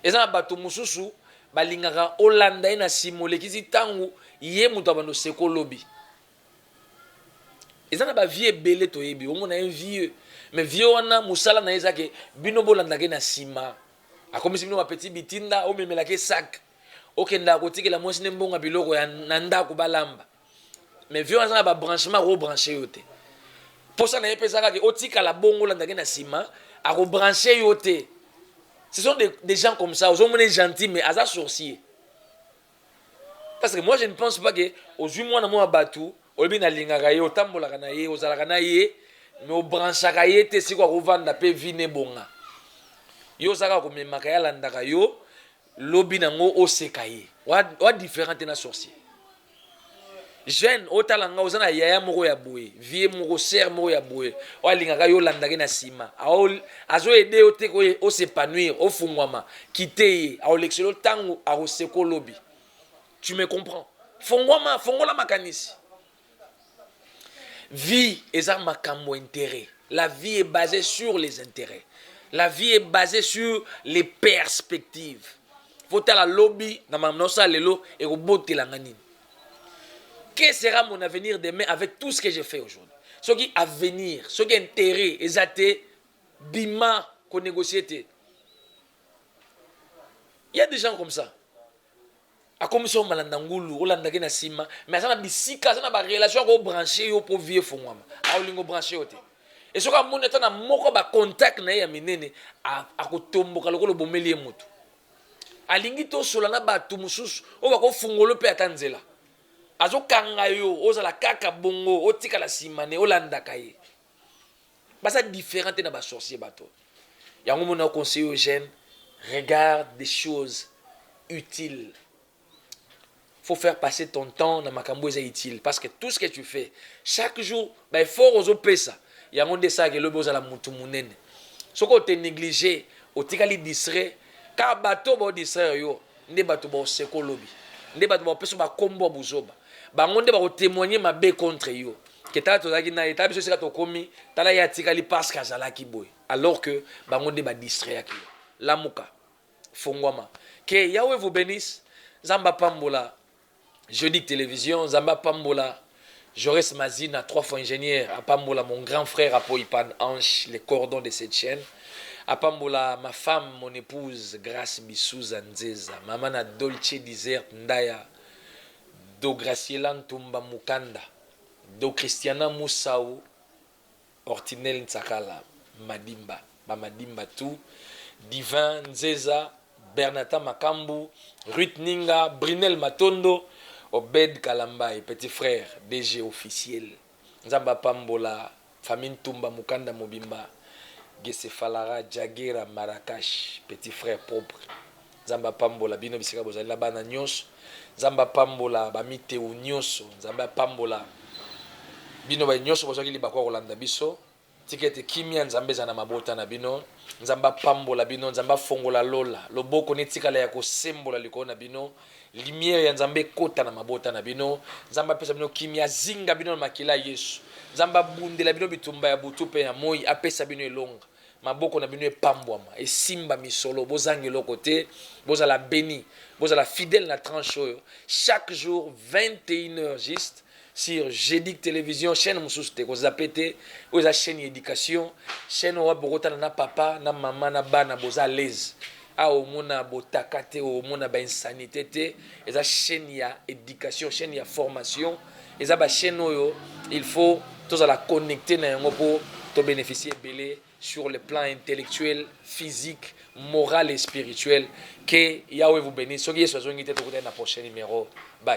ça batu mususu. Balingaka Hollanda ina simole kisi tangu ye mutu abando seko lobi. Ezana ba vie belé to yebi o mona un vieux mais vieux wana musala na ezake bino bolanda ke na sima. Akomisi bino ba petit bitinda o memela ke sac. Okenda ko tikela mwesi nembonga biloko ya nanda ko balamba. Mais vieux wana ba branchement ro brancher yote. Posa na yepesaka ke otika la bongo landa ke na sima a ko brancher yote. Ce sont des gens comme ça, aux hommes gentils, mais à ça sorcier. Parce que moi, je ne pense pas que aux humains, on a battu, au bin alingagaye, au tambolaganaye, aux alaganaye, mais au branchagaye, te si quoi revendre, pe vine bonga. Yo saka ko me makaya landaka yo, lobi nango o sekaye. Wa différent na sorcier. Jeune otalanga ozana yaya moko ya boye vie moko ser moko ya boye walingaka yo landaki na sima azo aider o te ko o s'épanouir o fungwama quitter a olexelo tango a oseko lobi. Tu me comprends? Fongola makanisi. Vie eza makambo intérêt. La vie est basée sur les intérêts. La vie est basée sur les perspectives. Faut la lobby na mamnosa lelo et ko botela ngani. Quel sera mon avenir demain avec tout ce que j'ai fait aujourd'hui? Ce qui est avenir, ce qui est intérêt, exacté, bima, qu'on négocie. Il y a des gens comme ça. A comme ça, on m'a l'andangulu, on l'a na sima, mais ça n'a bisika, ça n'a pas relation qu'on branché pour vieux fongwama. A olingo branché ote. Et ce qu'on a na moko ba contact na ya minene a ko tombo kaloko lo bomeli moto. Alingi to solana ba tumususu, o ba ko fungolo pe atanzela. Azo kangayo ozala kaka bongo otika la simane olandaka ye basa différente na ba sorcier bato yango mona conseiller aux jeunes regarde des choses utiles. Faut faire passer ton temps na makambo eza utile parce que tout ce que tu fais chaque jour ba effort ozo pesa yango ndesa ke lobo ozala mutu munene soko te négliger otika li distrait ka bato bo distraire yo nde bato bo seko lobi nde bato bo peso ba kombo buzoba bangonde ba ko témoigner mabe contre yo que ta to zaki na état biso sika to komi tala ya tikali parce que azala ki boy alors que bangonde ba distraire ki lamuka fongwama que Yahweh vous bénisse. Zamba pambola jeudi télévision Zamba pambola Joris Mazina 3 fois ingénieur à pambola mon grand frère Apoipan Ange les cordons de cette chaîne à pambola ma femme mon épouse Grâce Bissouza Nzeza maman na Dolce Desert Ndaya do Graciela Ntumba Mukanda, do Christiana Moussao, Ortinel Ntsakala, Madimba, Madimba tout, Divin Nzeza, Bernata Makambu, Ruth Ninga, Brinel Matondo, Obed Kalamba et petit frère, DG officiel, Nzamba Pambola, famille Ntumba Mukanda Mobimba, Gesefalara, Jagera, Marrakech, petit frère propre, Nzamba Pambola, Bino Bisika Bozali, la bana nyos, Zamba pambola ba mite unyoso Zamba pambola bino ba nyoso bozaki li bakwa kolanda biso tikete kimia nzambe za na mabota na bino Zamba pambola bino Zamba fongola lola loboko netikala ya kosembola liko na bino lumière ya nzambe kota na mabota na bino Zamba pesa bino kimia zinga bino na makila Yesu Zamba bundela bino bitumba ya butu pe ya moi apesa bino elonga maboko na bino epambwama esimba misolo bozangelo côté bozala béni bozala fidèle na tranche oyo chaque jour 21h juste sur Jedik télévision chaîne mususu te kozapete oza chaîne éducation chaîne wa bokotana na papa na mama na bana boza l'aise a omona botaka te omona ba insanité te eza chaîne ya éducation chaîne ya formation eza ba chaîne oyo il faut tozala connecter na yango po to bénéficier belé sur le plan intellectuel, physique, moral et spirituel. Que Yahweh vous bénisse. Ce qui est sur le prochain numéro. Bye.